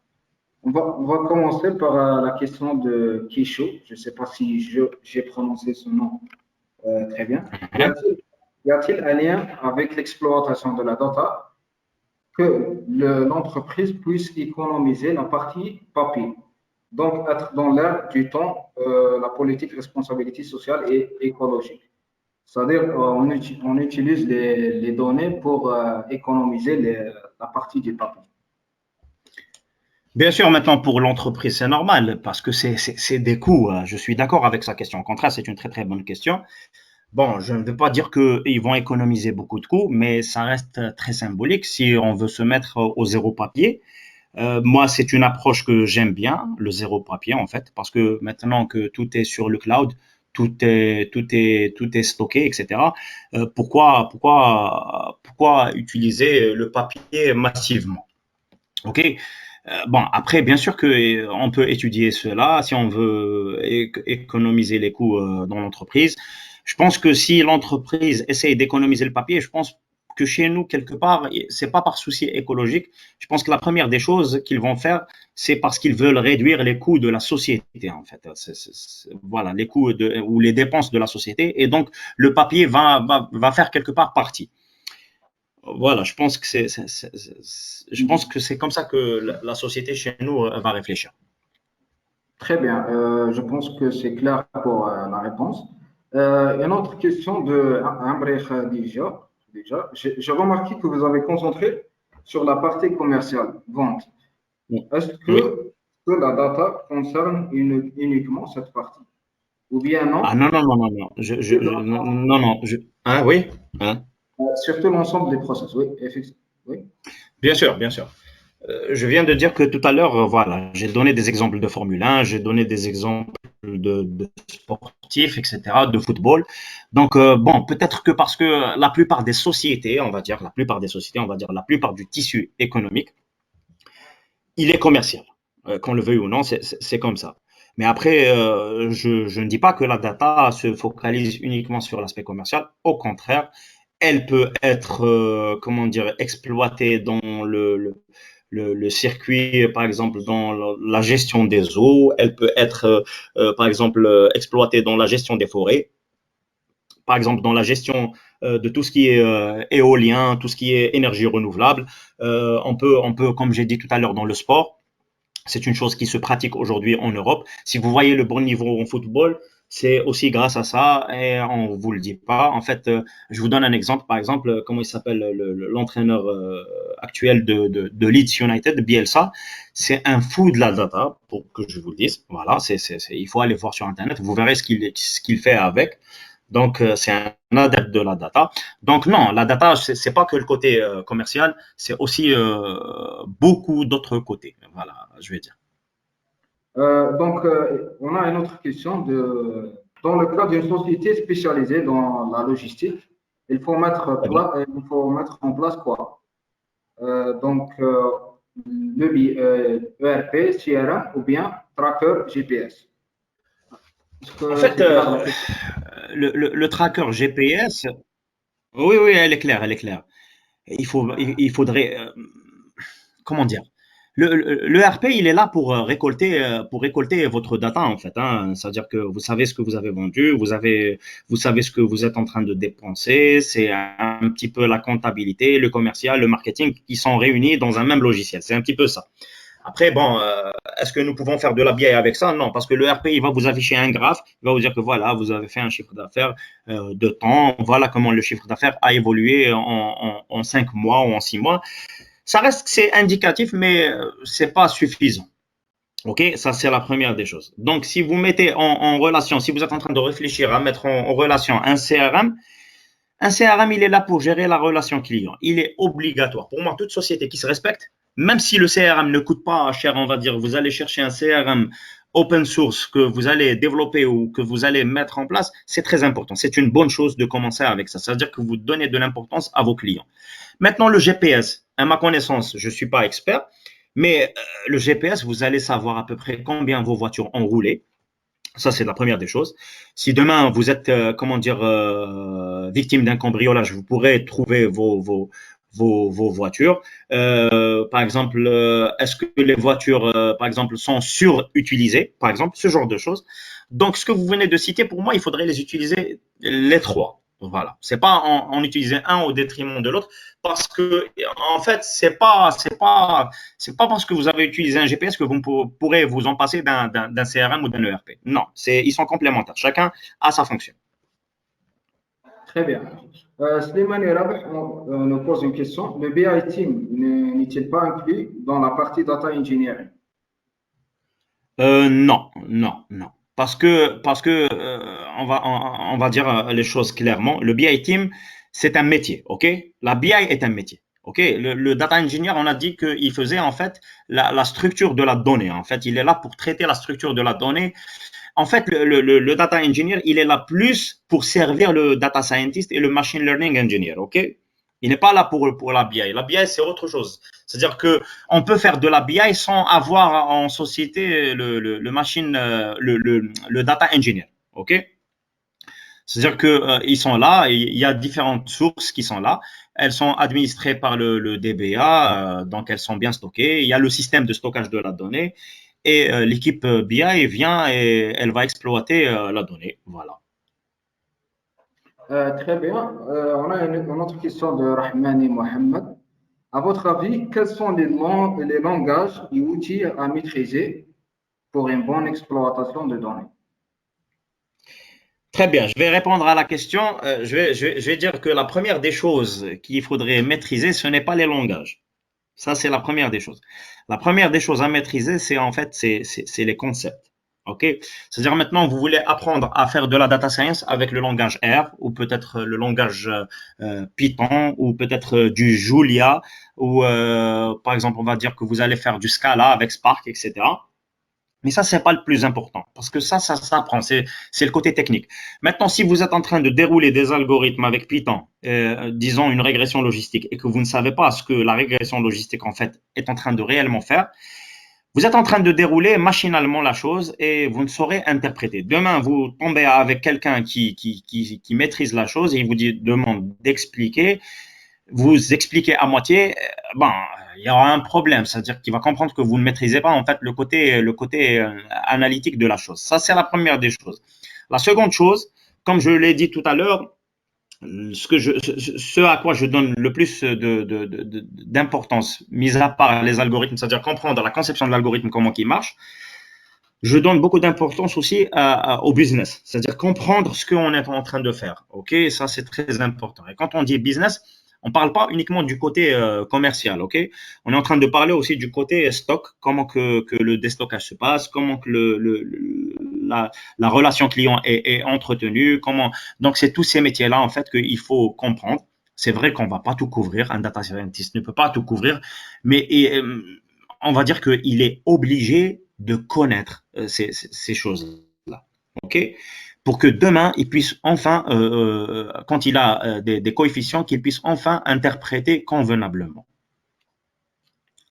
On va commencer par la question de Kisho. Je ne sais pas si j'ai prononcé son nom très bien. Y a-t-il un lien avec l'exploitation de la data que l'entreprise puisse économiser la partie papier? Donc, être dans l'air du temps, la politique responsabilité sociale et écologique. C'est-à-dire, on utilise les données pour économiser la partie du papier. Bien sûr, maintenant, pour l'entreprise, c'est normal parce que c'est des coûts. Je suis d'accord avec sa question. Au contraire, c'est une très, très bonne question. Bon, je ne veux pas dire qu'ils vont économiser beaucoup de coûts, mais ça reste très symbolique si on veut se mettre au zéro papier. Moi, c'est une approche que j'aime bien, le zéro papier en fait, parce que maintenant que tout est sur le cloud, tout est stocké, etc. Pourquoi utiliser le papier massivement? Ok. Bon, après, bien sûr que on peut étudier cela si on veut économiser les coûts dans l'entreprise. Je pense que si l'entreprise essaye d'économiser le papier, je pense que chez nous, quelque part, c'est pas par souci écologique. Je pense que la première des choses qu'ils vont faire, c'est parce qu'ils veulent réduire les coûts de la société, en fait. Voilà, les coûts ou les dépenses de la société. Et donc, le papier va faire quelque part partie. Voilà, je pense que je pense que c'est comme ça que la société chez nous va réfléchir. Très bien. Je pense que c'est clair pour la réponse. Une autre question de Ambrech déjà. J'ai remarqué que vous avez concentré sur la partie commerciale, vente. Est-ce Oui. que la data concerne uniquement cette partie? Ou bien Ah non? non, non, non, non, non. Non, non. Hein, oui. Hein. Surtout l'ensemble des process, oui, effectivement. Oui. Bien sûr, bien sûr. Je viens de dire que tout à l'heure, voilà, j'ai donné des exemples de Formule 1, j'ai donné des exemples de sportifs, etc., de football. Donc, bon, peut-être que parce que la plupart des sociétés, on va dire, la plupart des sociétés, on va dire, la plupart du tissu économique, il est commercial. Qu'on le veuille ou non, c'est comme ça. Mais après, je ne dis pas que la data se focalise uniquement sur l'aspect commercial. Au contraire, elle peut être, comment dire, exploitée dans le circuit, par exemple, dans la gestion des eaux. Elle peut être, par exemple, exploitée dans la gestion des forêts. Par exemple, dans la gestion de tout ce qui est éolien, tout ce qui est énergie renouvelable. On peut, comme j'ai dit tout à l'heure, dans le sport, c'est une chose qui se pratique aujourd'hui en Europe. Si vous voyez le bon niveau en football, c'est aussi grâce à ça et on vous le dit pas. En fait, je vous donne un exemple. Par exemple, comment il s'appelle l'entraîneur actuel de Leeds United, Bielsa. C'est un fou de la data, pour que je vous le dise. Voilà, il faut aller voir sur Internet. Vous verrez ce qu'il fait avec. Donc, c'est un adepte de la data. Donc, non, la data, c'est pas que le côté commercial, c'est aussi beaucoup d'autres côtés. Voilà, je vais dire. On a une autre question dans le cas d'une société spécialisée dans la logistique, Très bien. il faut mettre en place quoi? ERP, CRM ou bien tracker GPS. Est-ce En que fait, c'est clair la question? le tracker GPS, oui, oui, elle est claire, elle est claire. Il faudrait, comment dire, le RP, il est là pour récolter votre data, en fait, hein. C'est-à-dire que vous savez ce que vous avez vendu, vous savez ce que vous êtes en train de dépenser. C'est un petit peu la comptabilité, le commercial, le marketing qui sont réunis dans un même logiciel. C'est un petit peu ça. Après, bon, est-ce que nous pouvons faire de la BI avec ça? Non, parce que le RP, il va vous afficher un graphe, il va vous dire que voilà, vous avez fait un chiffre d'affaires de temps, voilà comment le chiffre d'affaires a évolué en 5 mois ou en 6 mois. Ça reste que c'est indicatif, mais c'est pas suffisant. OK, ça c'est la première des choses. Donc, si vous mettez en relation, si vous êtes en train de réfléchir à mettre en relation un CRM, il est là pour gérer la relation client. Il est obligatoire. Pour moi, toute société qui se respecte, même si le CRM ne coûte pas cher, on va dire, vous allez chercher un CRM open source que vous allez développer ou que vous allez mettre en place, c'est très important. C'est une bonne chose de commencer avec ça. Ça veut dire que vous donnez de l'importance à vos clients. Maintenant, le GPS, à ma connaissance, je ne suis pas expert, mais le GPS, vous allez savoir à peu près combien vos voitures ont roulé. Ça, c'est la première des choses. Si demain vous êtes, comment dire, victime d'un cambriolage, vous pourrez trouver vos voitures. Par exemple, est-ce que les voitures, par exemple, sont surutilisées, par exemple, ce genre de choses. Donc, ce que vous venez de citer, pour moi, il faudrait les utiliser les trois. Voilà. C'est pas en utiliser un au détriment de l'autre, parce que en fait, c'est pas parce que vous avez utilisé un GPS que vous pourrez vous en passer d'un CRM ou d'un ERP. Non, ils sont complémentaires. Chacun a sa fonction. Très bien. Slimane et Rabih, on nous pose une question. Le BI team n'est-il pas inclus dans la partie data engineering? Non, non, non. Parce que on va dire les choses clairement. Le BI team, c'est un métier, ok? La BI est un métier, ok? Le data engineer, on a dit qu'il faisait en fait la structure de la donnée. En fait, il est là pour traiter la structure de la donnée. En fait, le data engineer, il est là plus pour servir le data scientist et le machine learning engineer, ok? Il n'est pas là pour la BI. La BI, c'est autre chose. C'est-à-dire que on peut faire de la BI sans avoir en société le machine, le data engineer, ok? C'est-à-dire que ils sont là, il y a différentes sources qui sont là. Elles sont administrées par le DBA, donc elles sont bien stockées. Il y a le système de stockage de la donnée et l'équipe BI vient et elle va exploiter la donnée. Voilà. Très bien. On a une autre question de Rahmani Mohamed. À votre avis, quels sont les langages et outils à maîtriser pour une bonne exploitation de données? Très bien, je vais répondre à la question. Je vais dire que la première des choses qu'il faudrait maîtriser, ce n'est pas les langages. Ça, c'est la première des choses. La première des choses à maîtriser, c'est en fait, c'est les concepts. OK? C'est-à-dire maintenant, vous voulez apprendre à faire de la data science avec le langage R ou peut-être le langage Python ou peut-être du Julia ou par exemple, on va dire que vous allez faire du Scala avec Spark, etc. Mais ça, c'est pas le plus important parce que ça s'apprend. C'est le côté technique. Maintenant, si vous êtes en train de dérouler des algorithmes avec Python, disons une régression logistique, et que vous ne savez pas ce que la régression logistique en fait est en train de réellement faire, vous êtes en train de dérouler machinalement la chose et vous ne saurez interpréter. Demain, vous tombez avec quelqu'un qui maîtrise la chose et il vous demande d'expliquer, vous expliquez à moitié, bon, il y aura un problème, c'est-à-dire qu'il va comprendre que vous ne maîtrisez pas en fait le côté analytique de la chose. Ça, c'est la première des choses. La seconde chose, comme je l'ai dit tout à l'heure, ce à quoi je donne le plus d'importance, mis à part les algorithmes, c'est-à-dire comprendre la conception de l'algorithme, comment il marche, je donne beaucoup d'importance aussi au business, c'est-à-dire comprendre ce qu'on est en train de faire. Ok, ça c'est très important. Et quand on dit business, on ne parle pas uniquement du côté commercial. Ok, on est en train de parler aussi du côté stock, comment que le déstockage se passe, comment que la relation client est entretenue, comment. Donc c'est tous ces métiers-là en fait qu'il faut comprendre. C'est vrai qu'on ne va pas tout couvrir, un data scientist ne peut pas tout couvrir, mais on va dire qu'il est obligé de connaître ces choses-là. OK? Pour que demain, il puisse enfin, quand il a des coefficients, qu'il puisse enfin interpréter convenablement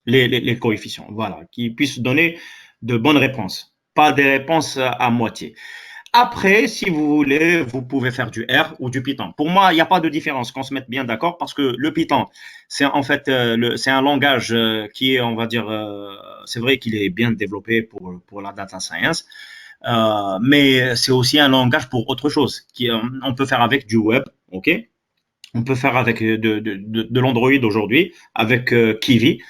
les coefficients. Voilà, qu'il puisse donner de bonnes réponses, pas des réponses à moitié. Après, si vous voulez, vous pouvez faire du R ou du Python. Pour moi, il n'y a pas de différence, qu'on se mette bien d'accord, parce que le Python, c'est en fait, c'est un langage qui est, on va dire, c'est vrai qu'il est bien développé pour la data science, mais c'est aussi un langage pour autre chose. On peut faire avec du web, ok? On peut faire avec de l'Android aujourd'hui, avec Kiwi.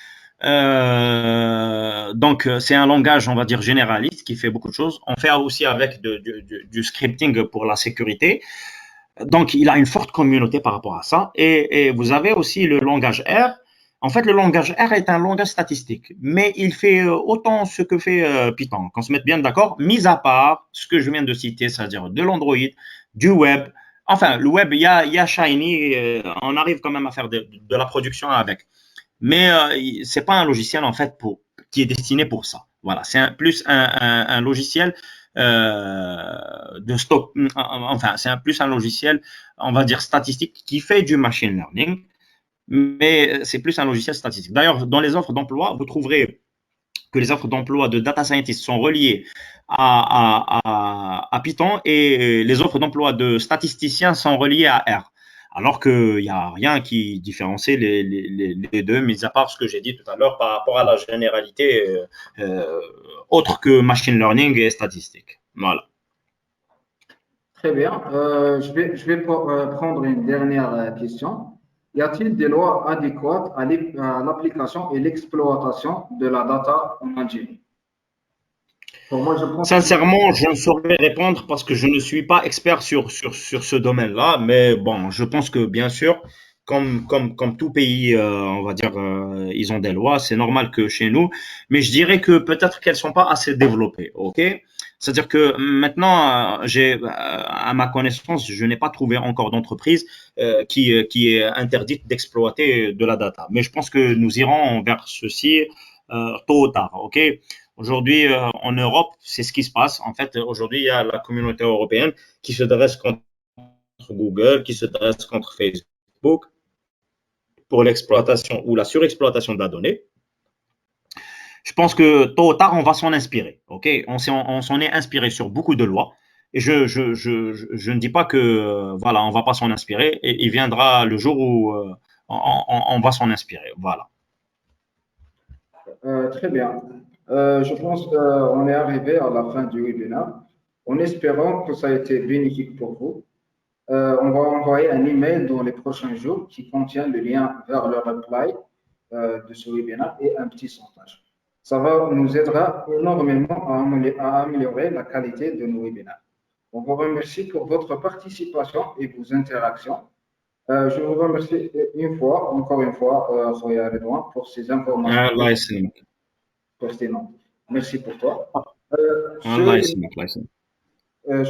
Donc, c'est un langage, on va dire, généraliste qui fait beaucoup de choses. On fait aussi avec du scripting pour la sécurité. Donc, il a une forte communauté par rapport à ça. Et vous avez aussi le langage R. En fait, le langage R est un langage statistique, mais il fait autant ce que fait Python, qu'on se mette bien d'accord, mis à part ce que je viens de citer, c'est-à-dire de l'Android, du web. Enfin, le web, il y a Shiny, on arrive quand même à faire de la production avec. Mais c'est pas un logiciel en fait qui est destiné pour ça. Voilà, c'est plus un logiciel de stock. Enfin, c'est plus un logiciel, on va dire statistique, qui fait du machine learning, mais c'est plus un logiciel statistique. D'ailleurs, dans les offres d'emploi, vous trouverez que les offres d'emploi de data scientist sont reliées à Python et les offres d'emploi de statisticiens sont reliées à R. Alors qu'il n'y a rien qui différencie les deux, mis à part ce que j'ai dit tout à l'heure par rapport à la généralité autre que machine learning et statistique. Voilà. Très bien. Je vais prendre une dernière question. Y a-t-il des lois adéquates à l'application et l'exploitation de la data en ingénierie? Pour moi, je pense que Sincèrement, je ne saurais répondre parce que je ne suis pas expert sur ce domaine-là, mais bon, je pense que bien sûr, comme tout pays, on va dire, ils ont des lois, c'est normal que chez nous, mais je dirais que peut-être qu'elles sont pas assez développées, ok? C'est-à-dire que maintenant, à ma connaissance, je n'ai pas trouvé encore d'entreprise qui est interdite d'exploiter de la data. Mais je pense que nous irons vers ceci tôt ou tard, ok? Aujourd'hui, en Europe, c'est ce qui se passe. En fait, aujourd'hui, il y a la communauté européenne qui se dresse contre Google, qui se dresse contre Facebook pour l'exploitation ou la surexploitation de la donnée. Je pense que tôt ou tard, on va s'en inspirer. Ok, on s'en est inspiré sur beaucoup de lois. Et je ne dis pas que voilà, on va pas s'en inspirer. Et il viendra le jour où on va s'en inspirer. Voilà. très bien. Je pense qu'on est arrivé à la fin du webinaire. En espérant que ça a été bénéfique pour vous. On va envoyer un email dans les prochains jours qui contient le lien vers le reply de ce webinaire et un petit sondage. Ça va nous aidera énormément à améliorer la qualité de nos webinaires. On vous remercie pour votre participation et vos interactions. Je vous remercie encore une fois, Khoya Redouane, pour ces informations Allah يسلمك. pertinentes. Merci pour toi. الله يسلمك الله يسلمك.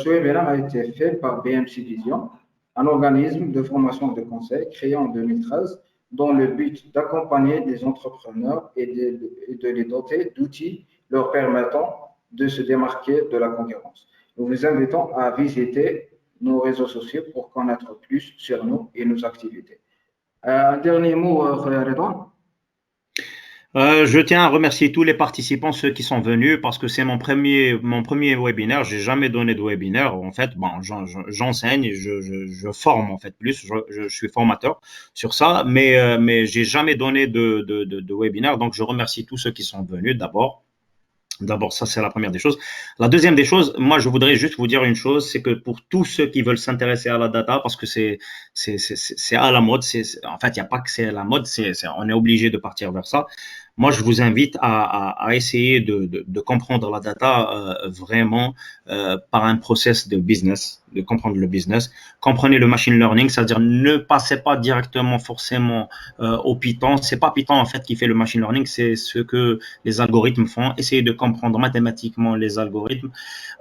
Ce webinaire a été fait par BMC Vision, un organisme de formation de conseil créé en 2013 dans le but d'accompagner des entrepreneurs et de les doter d'outils leur permettant de se démarquer de la concurrence. Nous vous invitons à visiter nos réseaux sociaux pour connaître plus sur nous et nos activités. Un dernier mot, Redouane. Je tiens à remercier tous les participants, ceux qui sont venus, parce que c'est mon premier webinaire. J'ai jamais donné de webinaire. En fait, bon, j'enseigne, je forme en fait plus. Je suis formateur sur ça, mais j'ai jamais donné de webinaire. Donc, je remercie tous ceux qui sont venus d'abord. D'abord, ça, c'est la première des choses. La deuxième des choses, moi, je voudrais juste vous dire une chose, c'est que pour tous ceux qui veulent s'intéresser à la data, parce que c'est à la mode, en fait, il n'y a pas que c'est à la mode, on est obligé de partir vers ça. Moi, je vous invite à essayer de comprendre la data vraiment par un process de business, de comprendre le business. Comprenez le machine learning, c'est-à-dire ne passez pas directement forcément au Python. C'est pas Python en fait qui fait le machine learning, c'est ce que les algorithmes font. Essayez de comprendre mathématiquement les algorithmes.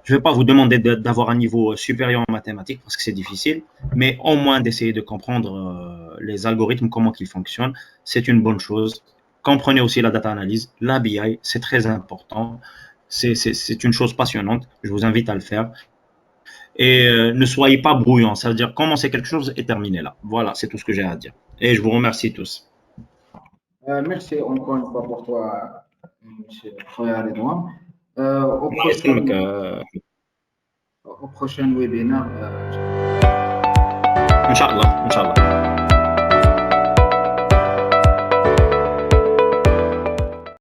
Je ne vais pas vous demander d'avoir un niveau supérieur en mathématiques parce que c'est difficile, mais au moins d'essayer de comprendre les algorithmes, comment ils fonctionnent. C'est une bonne chose. Comprenez aussi la data analyse, la BI, c'est très important. C'est une chose passionnante. Je vous invite à le faire. Et ne soyez pas brouillons. Ça veut dire commencer quelque chose et terminer là. Voilà, c'est tout ce que j'ai à dire. Et je vous remercie tous. Merci encore une fois pour toi, M. Khoya Redouane. Au prochain webinaire. Inch'Allah, Inch'Allah.